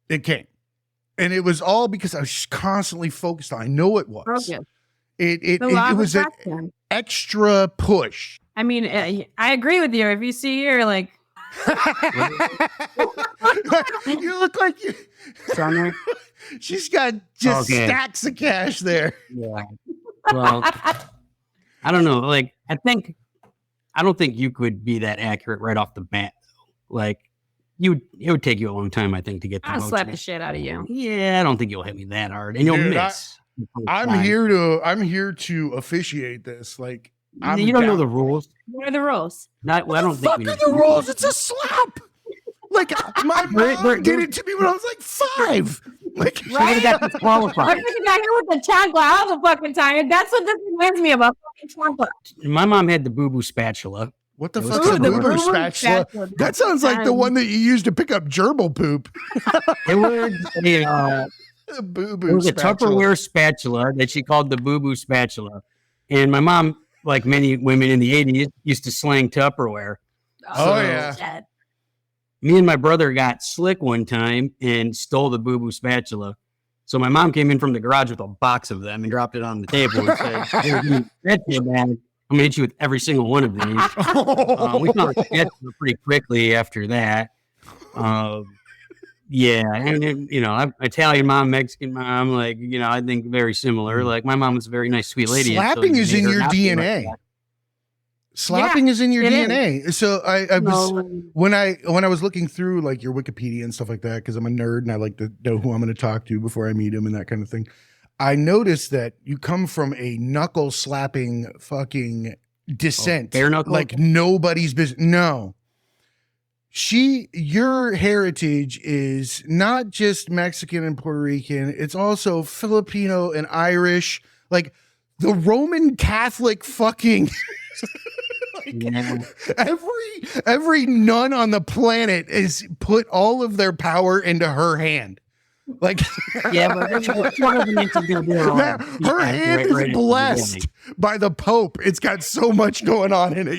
it came. And it was all because I was just constantly focused on, I know it was. It was an extra push. I mean, I agree with you. If you see here, like, you look like you. She's got just stacks of cash there. Yeah. Well, I don't know. Like, I don't think you could be that accurate right off the bat. Like, it would take you a long time, I think, to get the I'll slap the shit out of you. Yeah, I don't think you'll hit me that hard, and you'll miss. I'm here to officiate this. Like, you don't know the rules. What are the rules? I don't think we need the rules. It's a slap. Like my mom did it to me when I was like 5. Like, right? Got disqualified. I'm freaking out here with the chocolate. I was fucking tired. That's what this reminds me about. Fucking chocolate. My mom had the boo-boo spatula. What the fuck is a boo-boo spatula? That sounds like the one that you use to pick up gerbil poop. It was a boo-boo. It was a Tupperware spatula that she called the boo-boo spatula. And my mom, like many women in the 80s, used to slang Tupperware. Oh, yeah. Me and my brother got slick one time and stole the boo-boo spatula. So my mom came in from the garage with a box of them and dropped it on the table and said, hey, I'm going to hit you with every single one of these. We found the spatula pretty quickly after that. Yeah. And, I'm Italian mom, Mexican mom, like, I think very similar. Like, my mom was a very nice, sweet lady. Slapping is in your DNA. Slapping is in your DNA. So I was when I was looking through like your Wikipedia and stuff like that, because I'm a nerd and I like to know who I'm going to talk to before I meet him and that kind of thing. I noticed that you come from a knuckle slapping fucking descent. Bare knuckle? Like nobody's business. No. Your heritage is not just Mexican and Puerto Rican, it's also Filipino and Irish. Like the Roman Catholic fucking every nun on the planet is put all of their power into her hand. Like yeah, but her hand is blessed by the Pope. It's got so much going on in it.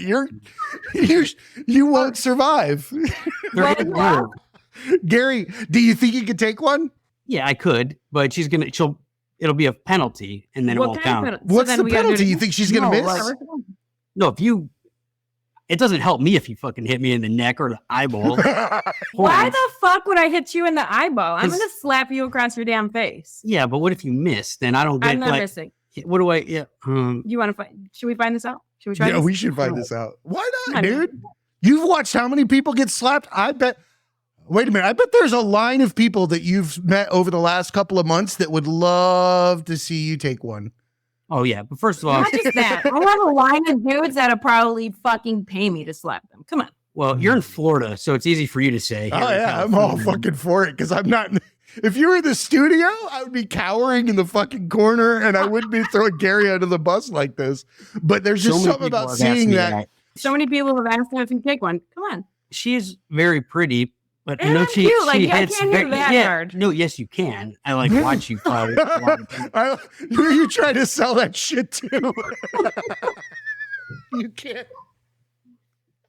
You won't survive. Gary, do you think you could take one? Yeah, I could, but it'll be a penalty, and then it won't count. What's the penalty? You think she's gonna miss? No, it doesn't help me if you fucking hit me in the neck or the eyeball. Why the fuck would I hit you in the eyeball? I'm gonna slap you across your damn face. Yeah, but what if you miss? Then I don't get. I'm not missing. What do I? Yeah. You want to find? Should we find this out? Should we try? Yeah, we should find this out. Why not, dude? You've watched how many people get slapped? I bet. Wait a minute. I bet there's a line of people that you've met over the last couple of months that would love to see you take one. Oh yeah, but first of all, not just that. I have a line of dudes that'll probably fucking pay me to slap them. Come on. Well, you're in Florida, so it's easy for you to say. Oh yeah, I'm all fucking for it because I'm not. If you were in the studio, I would be cowering in the fucking corner, and I wouldn't be throwing Gary under the bus like this. But there's just something about seeing that. So many people have asked me if you can take one. Come on. She is very pretty. But and no, she hits. I can't hit that hard. No, yes, you can. I like watch you fight. You try to sell that shit too. You can't.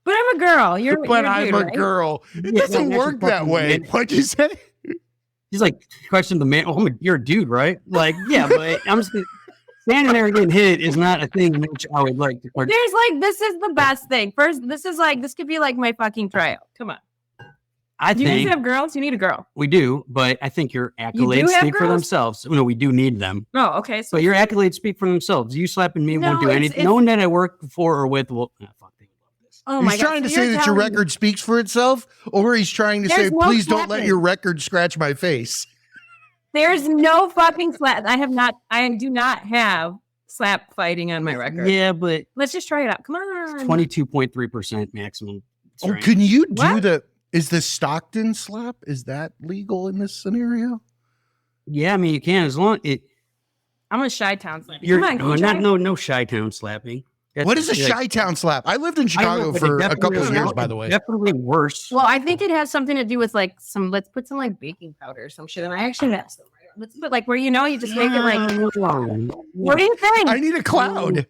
But I'm a girl. I'm a girl. It doesn't work that way. What'd you say? He's like, question the man. Oh, you're a dude, right? Like, yeah, but I'm just standing there getting hit is not a thing which I would like to. There's like, this is the best thing. First, this could be like my fucking tryout. Come on. Do you guys have girls? You need a girl. We do, but I think your accolades speak for themselves. No, we do need them. Oh, okay. So but your accolades speak for themselves. You slapping me won't do anything. No one that I work for or with will. Fuck, they love this. Oh my God. He's trying to say that your record speaks for itself, or he's trying to say, please don't let your record scratch my face. There's no fucking slap. I do not have slap fighting on my record. Yeah, but let's just try it out. Come on. 22.3% maximum. Oh, can you do is the Stockton slap? Is that legal in this scenario? Yeah, I mean you can as long I'm a Chi-Town slapping. No Chi-Town slapping. What is a Chi-Town slap? I lived in Chicago for a couple of years, by the way. Definitely worse. Well, I think it has something to do with like let's put some like baking powder or some shit. And I actually have some. Let's put like where you just make it like. What do you think? I need a cloud.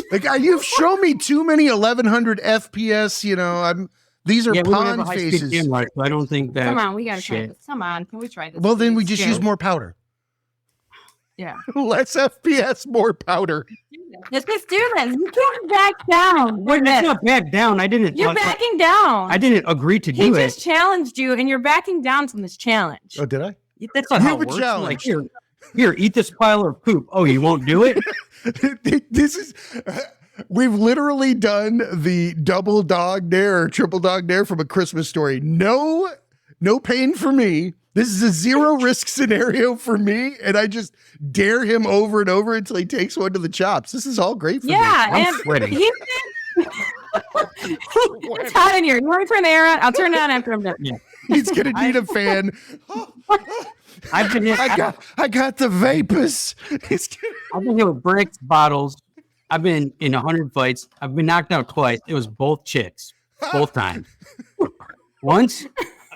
Like you've shown me too many 1100 FPS. These are pond faces. I don't think that. Come on, we gotta try this. Come on, can we try this? Well, then we just use more powder. Yeah. Less FPS, more powder. Let's just do this. You can't back down. Wait, it's not back down. I didn't. You're backing down. I didn't agree to do it. He just challenged you, and you're backing down from this challenge. Oh, did I? That's not how it works. Like, here, eat this pile of poop. Oh, you won't do it? This is. We've literally done the double dog dare or triple dog dare from A Christmas Story. No pain for me. This is a zero risk scenario for me, and I just dare him over and over until he takes one to the chops. This is all great for me. I'm sweating. It's hot in here. You want to turn the air on? I'll turn it on after I'm done. Yeah. He's gonna need a fan. I got the vapors. I've been here with bricks, bottles. I've been in 100 fights. I've been knocked out twice. It was both chicks, both times. Once,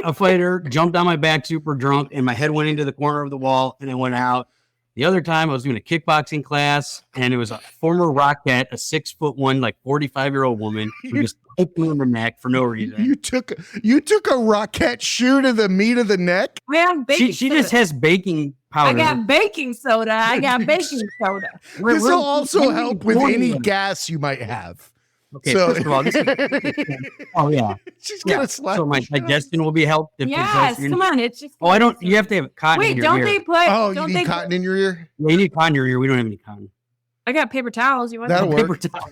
a fighter jumped on my back super drunk, and my head went into the corner of the wall, and I went out. The other time, I was doing a kickboxing class, and it was a former Rockette, a 6'1", like 45-year-old woman who just hit me in the neck for no reason. You took a Rockette shoe to the meat of the neck? I have baking she just has baking powder. I got baking soda. This will also help with any gas you might have. Okay, first of all, this is, oh yeah, she's gonna slap. So my digestion will be helped. Yes, come on, it's just. Oh, I don't. You have to have cotton. Wait, in your don't ear. they play? Oh, you need cotton in your ear? Yeah, you need cotton in your ear. We don't have any cotton. I got paper towels. You want that'll work? Paper towels.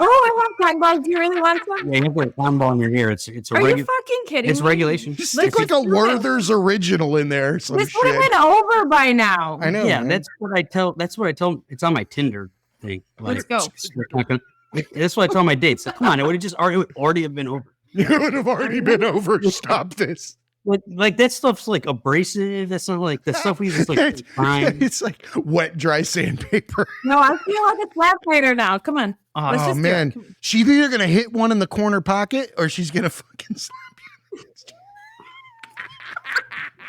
Oh, I want cotton balls. Do you really want some? Yeah, you have to have cotton ball in your ear. It's a. Are you fucking kidding? It's me? regulation. Stick like a Werther's original in there. This would have been over by now. I know. Yeah, man. That's what I tell. It's on my Tinder. thing. Let's go. That's what I tell my dates. Like, come on, it would have just already have been over. You would have already been over. Stop this. Like that stuff's like abrasive. That's not like the stuff we just like prime. It's like wet, dry sandpaper. No, I feel like a slap fighter now. Come on. Let's Oh just do man, it. Come on. she's either gonna hit one in the corner pocket or she's gonna fucking slap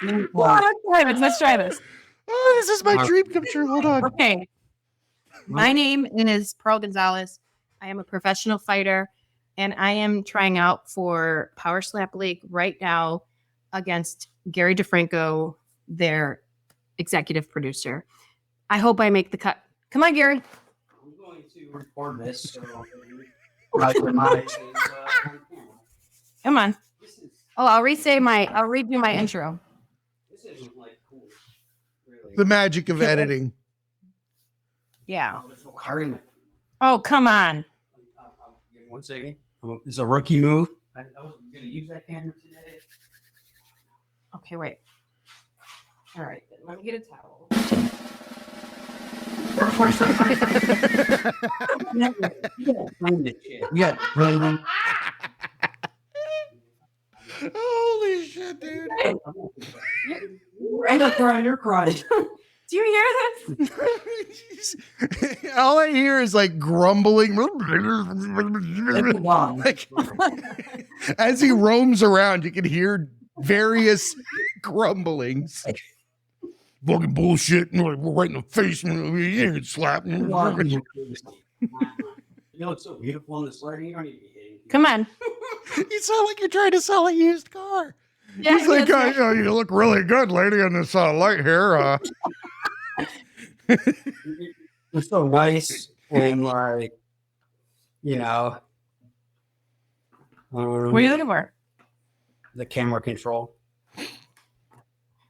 you. Let's try this. Oh, this is my dream come true. Hold on. Okay. My name is Pearl Gonzalez. I am a professional fighter, and I am trying out for PowerSlap League right now against Gary DeFranco, their executive producer. I hope I make the cut. Come on, Gary. I'm going to record this. So Come on. Oh, I'll redo my intro. This isn't like cool. Really. The magic of editing. Yeah. Hurry. Oh, come on. 1 second. It's a rookie move. I was going to use that camera today. Okay, wait. All right. Let me get a towel. Yeah. Holy shit, dude. You're crying. Do you hear this? All I hear is like grumbling. Like, as he roams around, you can hear various grumblings. Fucking bullshit. Right in the face. You ain't slapping. You look so beautiful in this lighting. You don't need to be hitting. Come on. You sound like you're trying to sell a used car. Yeah, He's like, that's right. you look really good, lady, in this light here. You're so nice and like, you know. What are you looking for? The camera control.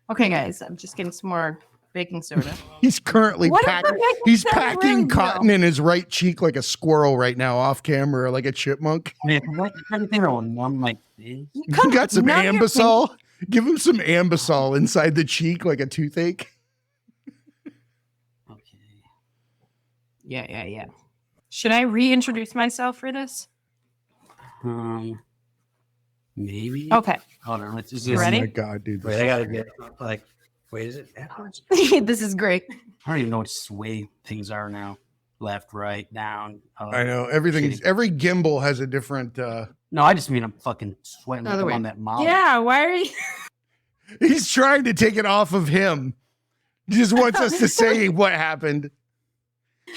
Okay, guys, I'm just getting some more baking soda. He's currently What packing. the heck He's is that packing ring, cotton though? in his right cheek like a squirrel right now, off camera, like a chipmunk. Man, what kind of thing are numb like this? You got some None of your Ambisol. Give him some Ambisol inside the cheek like a toothache. Okay. Yeah. Should I reintroduce myself for this? Maybe. Okay. Hold on. Let's just You ready? Oh my god, dude. Wait, I gotta get like. Wait, is it backwards? This is great. I don't even know what way things are now. Left, right, down. I know everything's shitty. every gimbal has a different. No, I just mean I'm fucking sweating like Other I'm way. on that molly. Yeah, why are you? He's trying to take it off of him. He just wants us to say what happened.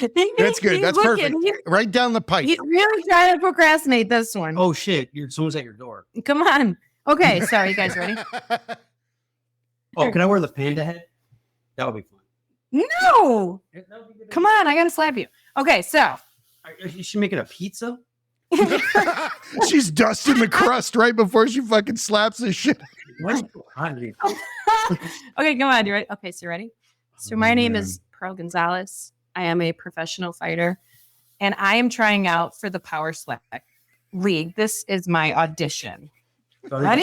That's good. He's That's looking. perfect. Right down the pipe. He's really trying to procrastinate this one. Oh shit! Someone's at your door. Come on. Okay, sorry, you guys ready? Oh, can I wear the panda head? That would be fun. No. Come on, I gotta slap you. Okay, so You should make it a pizza. She's dusting the crust right before she fucking slaps the shit. What? okay, come on, you ready? Okay, so you ready? So my name is Pearl Gonzalez. I am a professional fighter, and I am trying out for the PowerSlap League. This is my audition. Ready?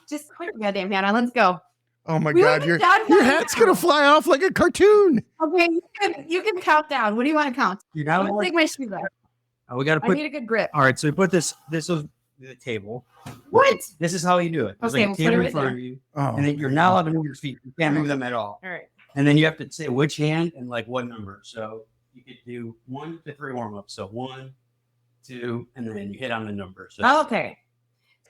Just put your goddamn hat on. Let's go. Oh my We god, were your done hat's gonna fly off like a cartoon. Okay, you can count down. What do you want to count? You're I'm not gonna like, take my shoes off. oh, we gotta I put. need a good grip. All right, so we put this is the table. What? This is how you do it. There's Okay, like a we'll put it table in right front there. of you, Oh, and then you're not allowed to move your feet. You can't move them at all. All right. And then you have to say which hand and like what number. So you could do 1 to 3 warm ups. So 1, 2, and then you hit on the number. So Okay.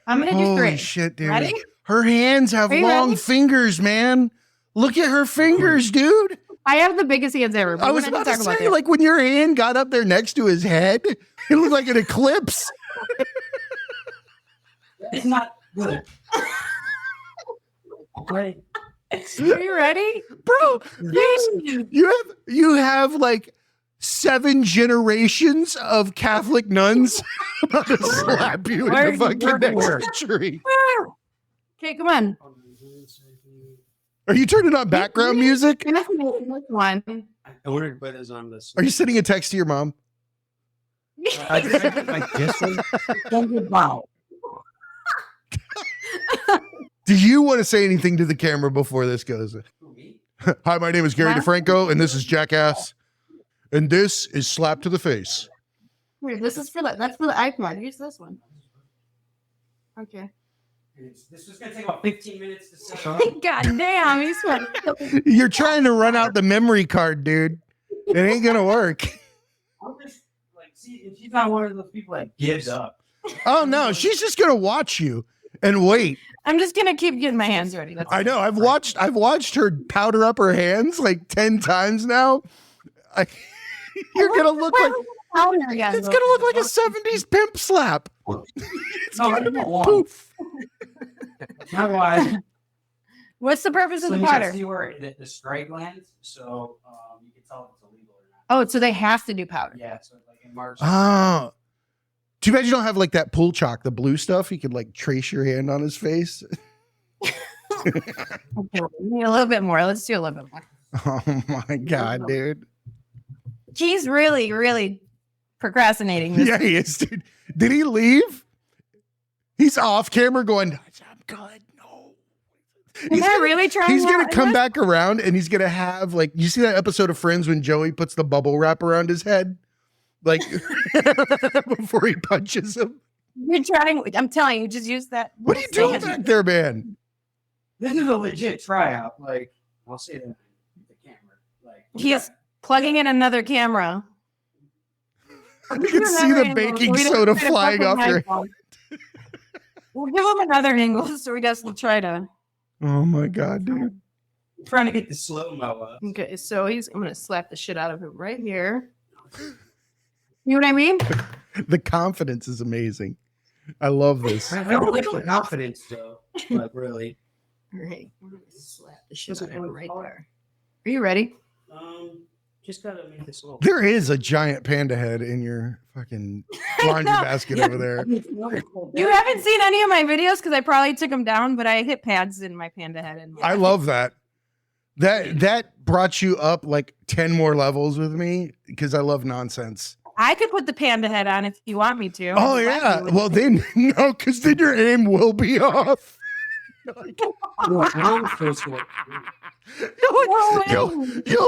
I'm gonna do holy 3. shit, dude. Ready? Her hands have Are you long ready? fingers, man. Look at her fingers, dude. I have the biggest hands ever. But I was about to say, like when your hand got up there next to his head, it looked like an eclipse. it's not good. Okay. Are you ready? Bro, you have like 7 generations of Catholic nuns about to slap you in the fucking next tree. Okay, come on. Are you turning on background music? One. I wonder if it is on this. Are you sending a text to your mom? I just wow. Do you want to say anything to the camera before this goes? Hi, my name is Gary Huh? DeFranco, and this is Jackass. And this is slap to the face. Here, this is that's for the iPhone. Use this one. Okay. This was gonna take about 15 minutes to set up. God damn, he's funny. You're trying to run out the memory card, dude. It ain't gonna work. I'm just like, see, if she's not one of those people that gives up. Oh no, she's just gonna watch you and wait. I'm just gonna keep getting my hands ready. That's I know. I've watched her powder up her hands like 10 times now. You're gonna look like it's gonna look like a 70s pimp slap. Poof. Not why. What's the purpose of the You powder? see where the stripe lands, so you can tell if it's illegal or not. Oh, so they have to do powder. Yeah, so like in March. Oh. Too bad you don't have like that pool chalk, the blue stuff. You could like trace your hand on his face. Okay, we need a little bit more. Let's do a little bit more. Oh my God, dude. He's really, really procrastinating. This Yeah, he is, dude. Did he leave? He's off camera going, I'm good. No. Am I really trying? He's going out? to come back around and he's going to have like, you see that episode of Friends when Joey puts the bubble wrap around his head? Like before he punches him. You're trying. I'm telling you, just use that. What are you doing back there, man? This is a legit tryout. Like, I'll say that the camera. Like, He's plugging in another camera. You can see the baking soda flying off your head. We'll give him another angle so he doesn't try to. Oh my God, dude. trying to get the slow mo up. Okay, so I'm gonna slap the shit out of him right here. You know what I mean? The confidence is amazing. I love this. I don't like the confidence though. Like really. All right, we're gonna slap the shit out of him right there. Are you ready? Just gotta make this little. There is a giant panda head in your fucking laundry basket over there. You haven't seen any of my videos because I probably took them down, but I hit pads in my panda head. And I love that. That brought you up like 10 more levels with me because I love nonsense. I could put the panda head on if you want me to. Oh yeah. Well then no, because then your aim will be off. You'll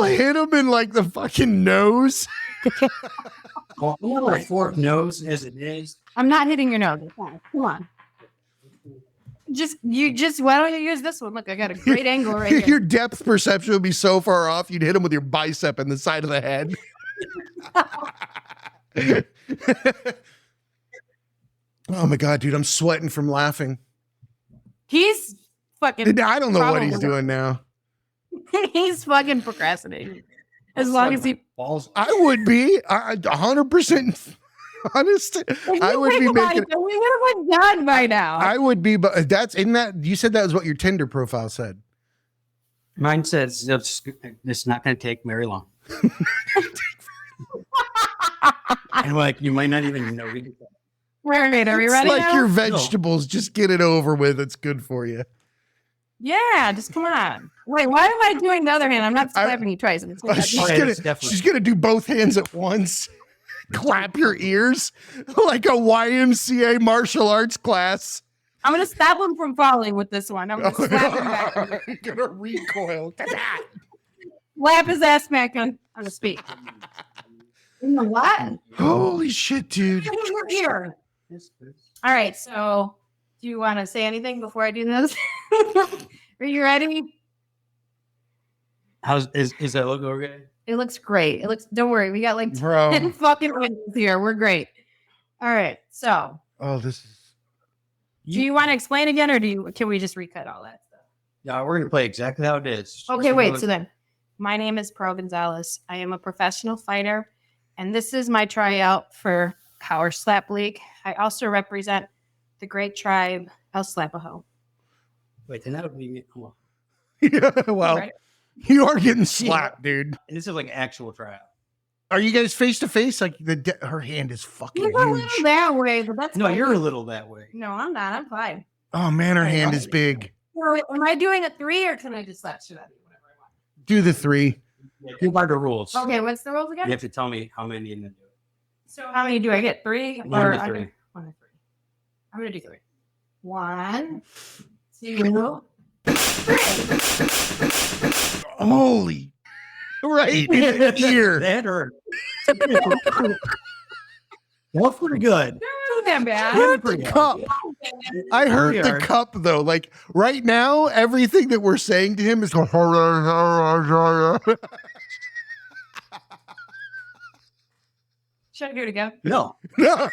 hit him in like the fucking nose. Well, a fork nose as it is. I'm not hitting your nose. Come on. Why don't you use this one? Look, I got a great angle right here. Your depth perception would be so far off, you'd hit him with your bicep in the side of the head. Oh my God, dude, I'm sweating from laughing. He's fucking. I don't know what he's doing now. He's fucking procrastinating. As long as he balls. I would be 100% honest. I would be making. We would have been done by now. I would be, but that's in that. You said that was what your Tinder profile said. Mine says it's not going to take very long. And like you might not even know. Right, are we ready? Like now? your vegetables, just get it over with. It's good for you. Yeah, just come on. Wait, why am I doing the other hand? I'm not slapping you twice. She's gonna do both hands at once. Clap your ears like a YMCA martial arts class. I'm gonna stop him from falling with this one. I'm gonna slap him back. You're gonna recoil. Slap his ass back on the speed. What? Holy shit, dude. Here. All right, so do you want to say anything before I do this? Are you ready? Is that logo okay? It looks great. Don't worry, we got like 10 Bro. fucking windows here. We're great. All right, so Oh, this is. do you want to explain again, or can we just recut all that stuff? Yeah, we're gonna play exactly how it is. Okay, wait. So then, my name is Pearl Gonzalez. I am a professional fighter, and this is my tryout for PowerSlap League. I also represent the great tribe El Slapaho. Wait, then that would be. Well, Yeah, well, Right. you are getting slapped, dude. this is like actual tryout. Are you guys face to face? Like her hand is fucking You're a little huge. that way, but that's No, fine. you're a little that way. No, I'm not. I'm fine. Oh man, her hand is big. Or am I doing a 3 or can I just slap shit out of you? Whatever I want. Do the 3. You are the rules. Okay, what's the rules again? You have to tell me how many you're gonna do. So how many do I get? 3? 1 or to 3. under 1 to 3. I'm gonna do 3. 1, 2, 3. Holy. Right in the ear. That hurt. That was pretty good. Not that bad. Hurt the cup. I heard Pretty the hard. cup though. Like right now, everything that we're saying to him is going. Should I do it again? No. No,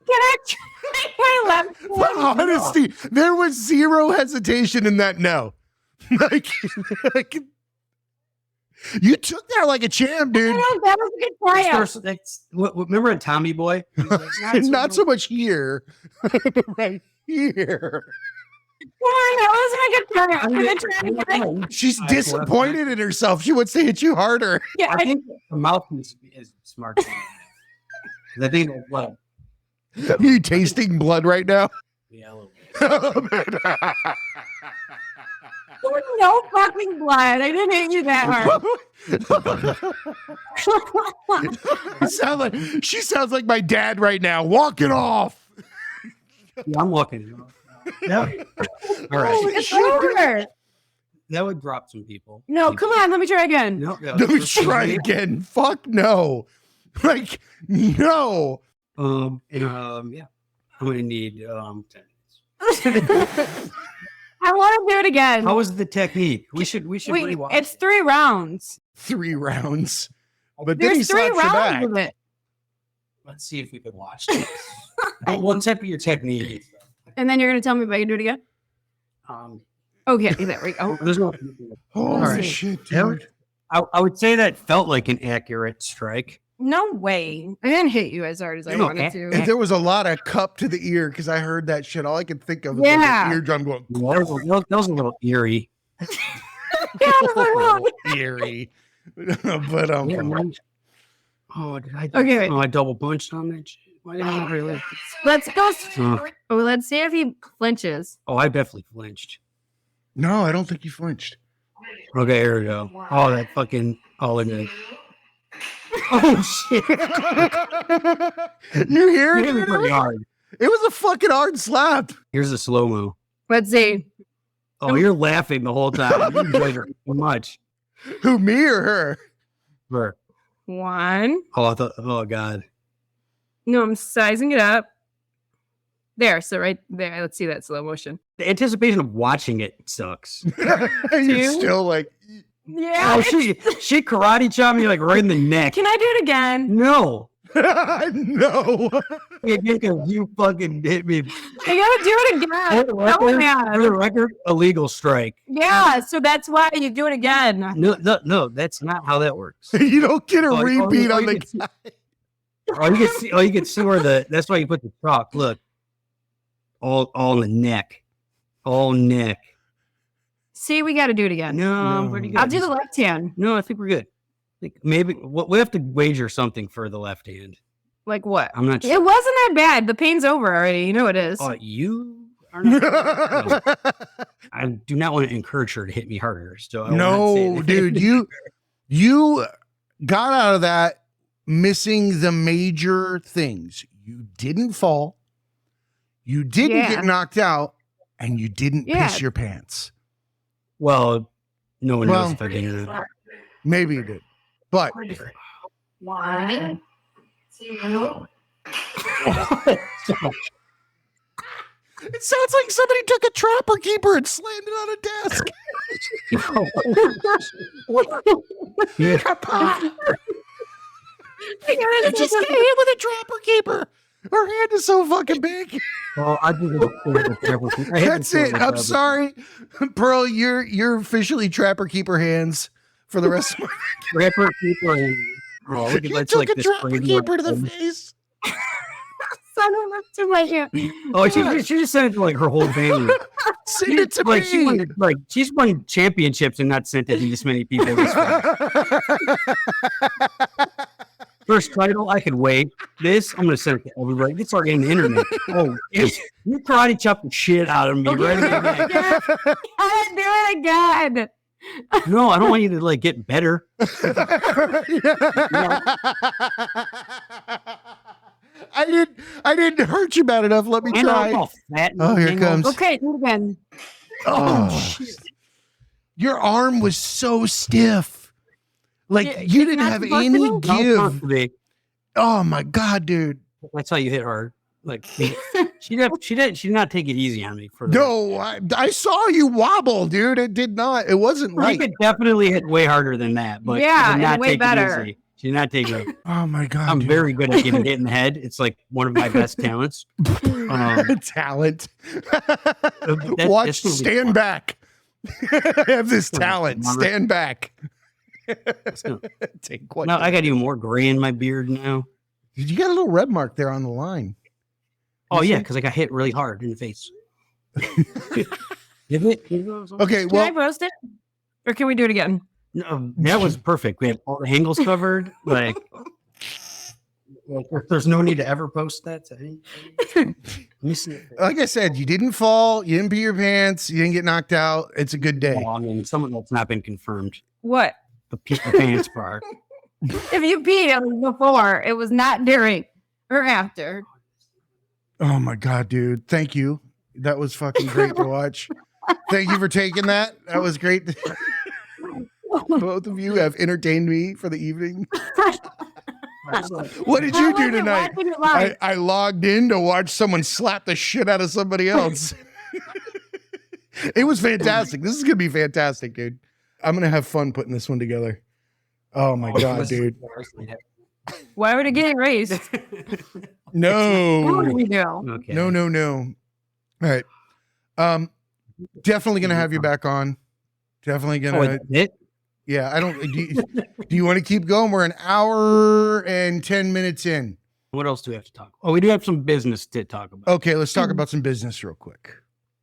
Can I try my left one? honesty, there was zero hesitation in that. No, like you took that like a champ, dude. No, that was a good tryout. Remember in Tommy Boy? Not so much here, right here. That wasn't a good tryout. Can I try it again? She's disappointed in herself. She wants to hit you harder. Yeah, I think the mouthpiece is smart. I think what? You tasting blood right now? Yeah, a little bit. there was no fucking blood. I didn't hit you that hard. She sounds like my dad right now. Walk it off. Yeah, I'm looking. Yeah. All Oh, right. it's over. That would drop some people. No, come on. Let me try again. No, Let me try again. Fuck no. Like, no. Yeah. I'm gonna need 10 minutes. I want to do it again. How was the technique? We should rewatch. It's 3 rounds. 3 rounds. But then he There's 3 slaps you back. rounds of it. Let's see if we can watch this. One step of your technique. And then you're going to tell me if I can do it again? Okay, there we go. There's no. Oh, All right. shit, That dude. would- I would say that felt like an accurate strike. No way. I didn't hit you as hard as I No, wanted And to. there was a lot of cup to the ear because I heard that shit. All I could think of was like Yeah. an eardrum going That was a little eerie. Yeah, I was like, eerie. But Oh, did I? Okay, wait. Oh, I double punched on that shit. Why didn't I really? let's go. Oh. Oh, let's see if he flinches. Oh, I definitely flinched. no, I don't think you flinched. Okay, here we go. Oh, that fucking. Oh, look at it. Oh shit! You hear You it? hit me Dude? pretty hard. It was a fucking hard slap. Here's the slow mo. Let's see. Oh, you're laughing the whole time. You enjoyed her so much. Who, me or her? Her. 1. Oh, I thought. Oh God. No, I'm sizing it up. There. So right there. Let's see that slow motion. The anticipation of watching it sucks. You're 2. still like, Yeah. Oh, she karate chopped me like right in the neck. Can I do it again? No. no. You fucking hit me. I gotta do it again. Oh, For man. the record, illegal strike. Yeah, so that's why you do it again. No, that's not how that works. You don't get a Oh, repeat oh, on you the can see- you can see where that's why you put the chalk. Look. All in the neck. All neck. See, we gotta do it again. No, I'm No. pretty good. I'll do the left hand. No, I think we're good. Maybe we have to wager something for the left hand. Like what? I'm not It sure. wasn't that bad. The pain's over already. You know it is. Oh, you are not. No, I do not want to encourage her to hit me harder. So I will not say No, that. dude, you got out of that missing the major things. You didn't fall. You didn't Yeah. get knocked out, and you didn't Yeah. piss your pants. Well, no one Well- knows if I did it. Maybe you did, but 1, 2. it sounds like somebody took a trapper keeper and slammed it on a desk. Yeah. You just get hit with a trapper keeper. Her hand is so fucking big. Well, I do That's it. I'm sorry, Pearl. You're officially trapper keeper hands for the rest of my Trapper keeper. Oh, look at You that's took like a this trapper crazy keeper to the one. face. Son of a to my hand. Oh, she just sent it to like her whole family. Send it to like me. she won, like she's won championships and not sent it to this many people. This fast. First title, I could wait. This, I'm gonna send it to everybody. It's already on the internet. Oh, yes. You karate chop the shit out of me right in the neck. I do it again. No, I don't want you to like get better. I didn't hurt you bad enough. Let me And I'm try. all fat. and Oh, here everything. comes. Okay, do it again. Oh, Your arm was so stiff. Like Yeah, you it's didn't not have supposed any to? No, give. constantly. Oh my God, dude. That's how you hit hard. Like she did not take it easy on me for the No, I saw you wobble, dude. It did not. It wasn't She light. could definitely hit way harder than that, but Yeah, she did and not way take better. it easy. She did not take it. Oh my God, I'm dude. very good at getting hit in the head. It's like one of my best talents. Talent. That's Watch, gonna be stand fun. back. I have this gonna be talent. fun. Stand back. gonna- Take one. No, I got even more gray in my beard now. You got a little red mark there on the line. Oh You yeah, see? because I got hit really hard in the face. Give it. Okay, Can I well, post it? Or can we do it again? No, that was perfect. We had all the angles covered. Like, there's no need to ever post that. Let me see. like I said, you didn't fall, you didn't pee your pants, you didn't get knocked out. It's a good day. Well, I mean, some of that's not been confirmed. What? The pants part. If you peed, it was before. It was not during or after. Oh my God, dude. Thank you. That was fucking great to watch. Thank you for taking that. That was great. Both of you have entertained me for the evening. What did you do tonight? I logged in to watch someone slap the shit out of somebody else. It was fantastic. This is going to be fantastic, dude. I'm going to have fun putting this one together. Oh my God, dude. Why would it get erased? What do No. we do? Okay. No. All right. Definitely going to have you back on. Definitely going Oh, to. wait, it? Yeah, I don't. Do you want to keep going? We're an hour and 10 minutes in. What else do we have to talk about? Oh, we do have some business to talk about. Okay, let's talk about some business real quick.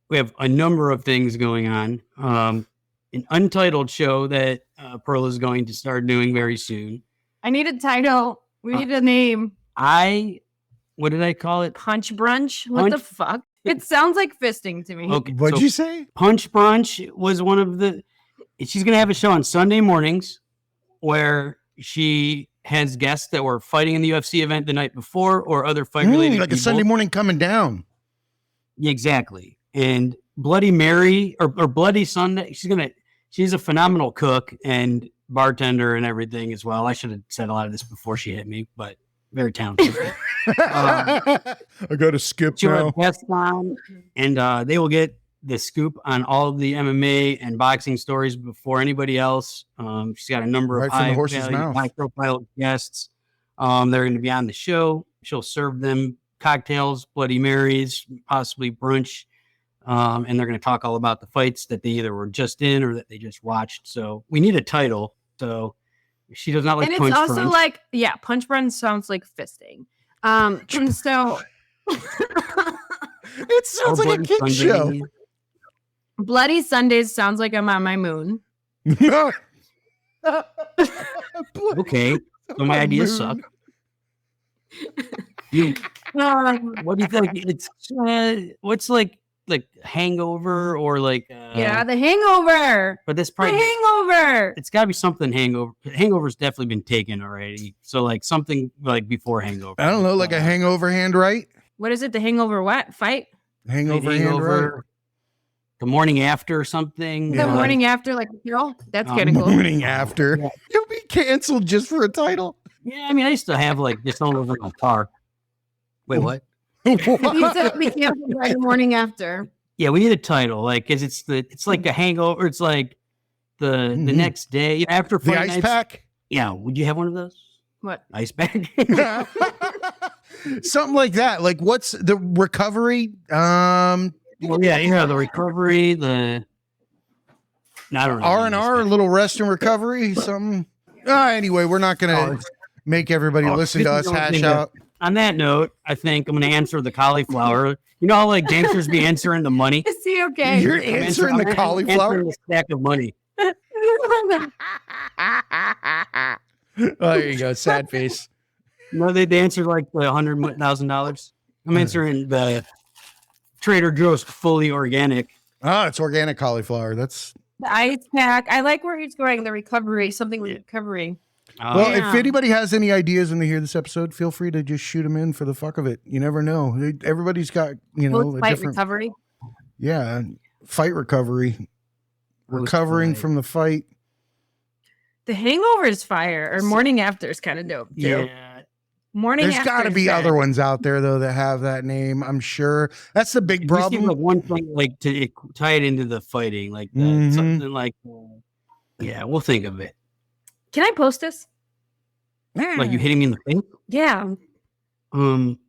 We have a number of things going on. An untitled show that Pearl is going to start doing very soon. I need a title. We need a name. What did I call it? Punch brunch? What the Punch- fuck? It sounds like fisting to me. Okay, What'd so you say? Punch Brunch was one of the. She's going to have a show on Sunday mornings where she has guests that were fighting in the UFC event the night before or other fight related. Like a Sunday morning coming down. Yeah, exactly. And Bloody Mary or Bloody Sunday. She's a phenomenal cook and bartender and everything as well. I should have said a lot of this before she hit me, but very talented. I got to skip She'll now. have guests on, and they will get the scoop on all of the MMA and boxing stories before anybody else. She's got a number Right of from the high horse's value, mouth. high profile guests. They're going to be on the show. She'll serve them cocktails, Bloody Marys, possibly brunch. And they're going to talk all about the fights that they either were just in or that they just watched. So we need a title. So she does not like and Punch it's also Brunch. like, yeah, punch brunch sounds like fisting. So It sounds Or like a Bloody kid show. Sunday. Bloody Sundays sounds like I'm on my moon. Okay. So my ideas suck. What do you think? It's what's like Hangover or like Yeah, The Hangover. But this The probably Hangover. it's got to be something Hangover. Hangover's definitely been taken already. So like something like before Hangover. I don't know, like a hangover handwrite? What is it? The Hangover what? Fight? Hangover handwrite? The morning after or something. The morning after, like, that's kind of cool. Morning after. Yeah. You'll be canceled just for a title. Yeah, I mean, I used to have like this all over my car. Wait, what? You said we can't by the morning after. Yeah, we need a title, like, cause it's like a hangover. It's like the next day after The fight ice nights. pack? Yeah, would you have one of those? What? Ice pack? Something like that. Like, what's the recovery? Well, yeah, the recovery, I don't know. R&R, a little rest and recovery, something. Anyway, we're not gonna make everybody listen to us hash out. On that note, I think I'm going to answer the cauliflower. You know how like gangsters be answering the money? Is he okay? You're I'm answering the I'm cauliflower. answering the stack of money. Oh, there you go, sad face. No, they answered like $100,000. I'm answering the Trader Joe's fully organic. Oh, it's organic cauliflower. That's The ice pack. I like where he's going. The recovery. Something with recovery. well. Yeah. If anybody has any ideas when they hear this episode, feel free to just shoot them in for the fuck of it. You never know. Everybody's got a Post fight different recovery. fight recovery. recovering Post-fight. from the fight. The Hangover is fire, or Morning After is kind of dope too. Yeah. Morning There's After. got to is be bad. other ones out there though that have that name. I'm sure that's the big It just seems problem. like one thing, like to tie it into the fighting, like that, Mhm. something like, yeah, we'll think of it. Can I post this? Like you hitting me in the face. Yeah. Um,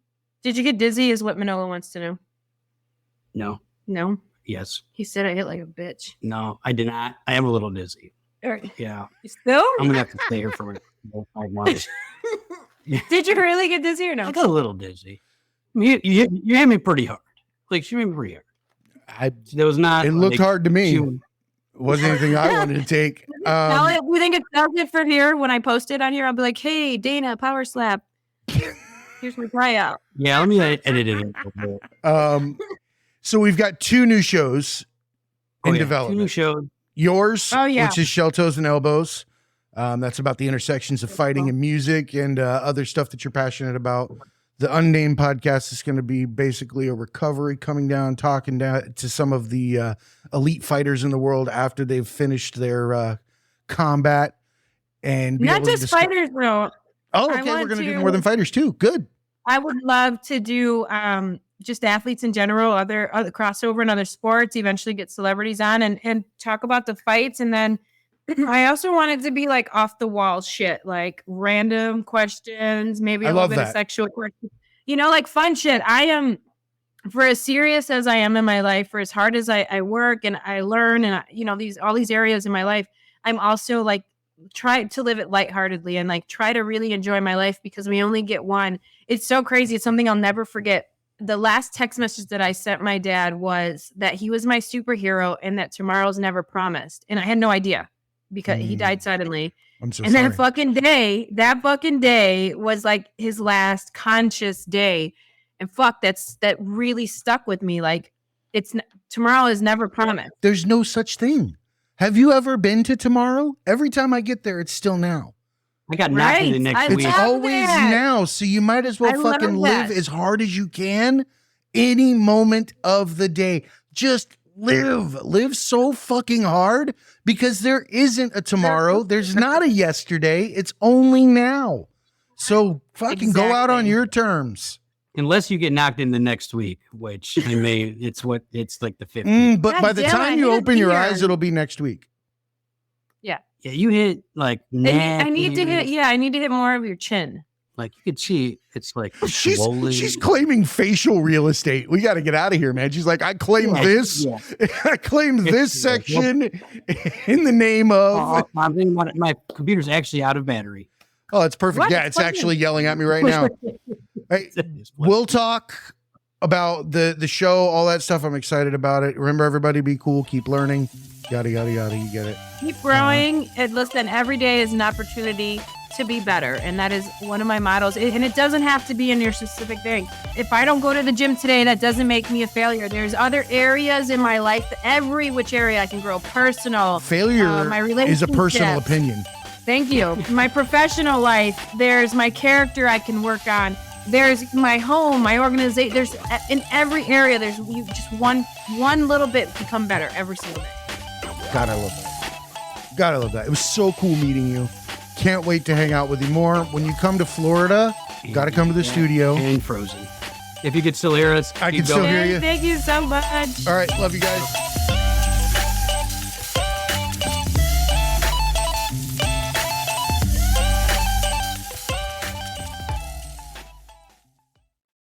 Did you get dizzy? Is what Manolo wants to know. no, No. yes, He said I hit like a bitch. no, I did not. I am a little dizzy. All right. Yeah, You still? I'm gonna have to stay here for 5 months. Did you really get dizzy or no? I got a little dizzy. I mean, you hit me pretty hard. Like she hit me pretty hard. That was not. It looked like, hard to me. she- It wasn't anything I wanted to take. We think it sells it for here. When I post it on here, I'll be like, "Hey, Dana, PowerSlap. Here's my tryout." yeah, let me edit it. A little bit. So we've got 2 new shows in Oh, yeah, 2 development. new shows. Yours, Oh, yeah. which is Shell Toes and Elbows. That's about the intersections of fighting and music and other stuff that you're passionate about. The Unnamed podcast is going to be basically a recovery, coming down, talking down to some of the elite fighters in the world after they've finished their combat. And be Not able to just discuss- fighters, though. Oh, I okay. We're want going to do to- more than fighters too. Good. I would love to do just athletes in general, other crossover in other sports, eventually get celebrities on and talk about the fights. And then I also want it to be like off the wall shit, like random questions, maybe I a little love bit that. of sexual questions, like fun shit. I am, for as serious as I am in my life, for as hard as I work and I learn and all these areas in my life, I'm also like try to live it lightheartedly and like try to really enjoy my life because we only get one. It's so crazy. It's something I'll never forget. The last text message that I sent my dad was that he was my superhero and that tomorrow's never promised. And I had no idea because he died suddenly. I'm so And sorry. that fucking day was like his last conscious day. And that really stuck with me. Like tomorrow is never promised. There's no such thing. Have you ever been to tomorrow? Every time I get there, it's still now. I got knocked in the Right. next I It's week. love always that. now. So you might as well I love fucking live that. as hard as you can any moment of the day. Just live so fucking hard because there isn't a tomorrow. There's not a yesterday. It's only now. So fucking go out on Exactly. your terms. Unless you get knocked in the next week, which it's like the 15th. But God by the damn it, I time you need a open your beer. eyes, it'll be next week. Yeah, you hit like I need to neck, hit. I need to hit more of your chin. Like you could see, it's like She's claiming facial real estate. We got to get out of here, man. She's like, I claim Yeah, this. yeah. I claim this Yeah. section in the name of. My computer's actually out of battery. Oh, that's perfect. What? Yeah, it's Fucking- actually yelling at me right now. Hey, we'll talk about the show, all that stuff. I'm excited about it. Remember, everybody, be cool, keep learning. Yada yada yada. You get it. Keep growing. And listen, every day is an opportunity to be better. And that is one of my mottos. And it doesn't have to be in your specific thing. If I don't go to the gym today, that doesn't make me a failure. There's other areas in my life, every which area I can grow. Personal. Failure my is a personal relationships. opinion. Thank you. My professional life, there's my character I can work on. There's my home, my organization. There's in every area, there's you just one little bit become better every single day. God, I love that. God, I love that. It was so cool meeting you. Can't wait to hang out with you more. When you come to Florida, got to come to the studio. And Frozen. If you could still hear us, I keep can still going. hear you. Thank you so much. All right. Love you guys.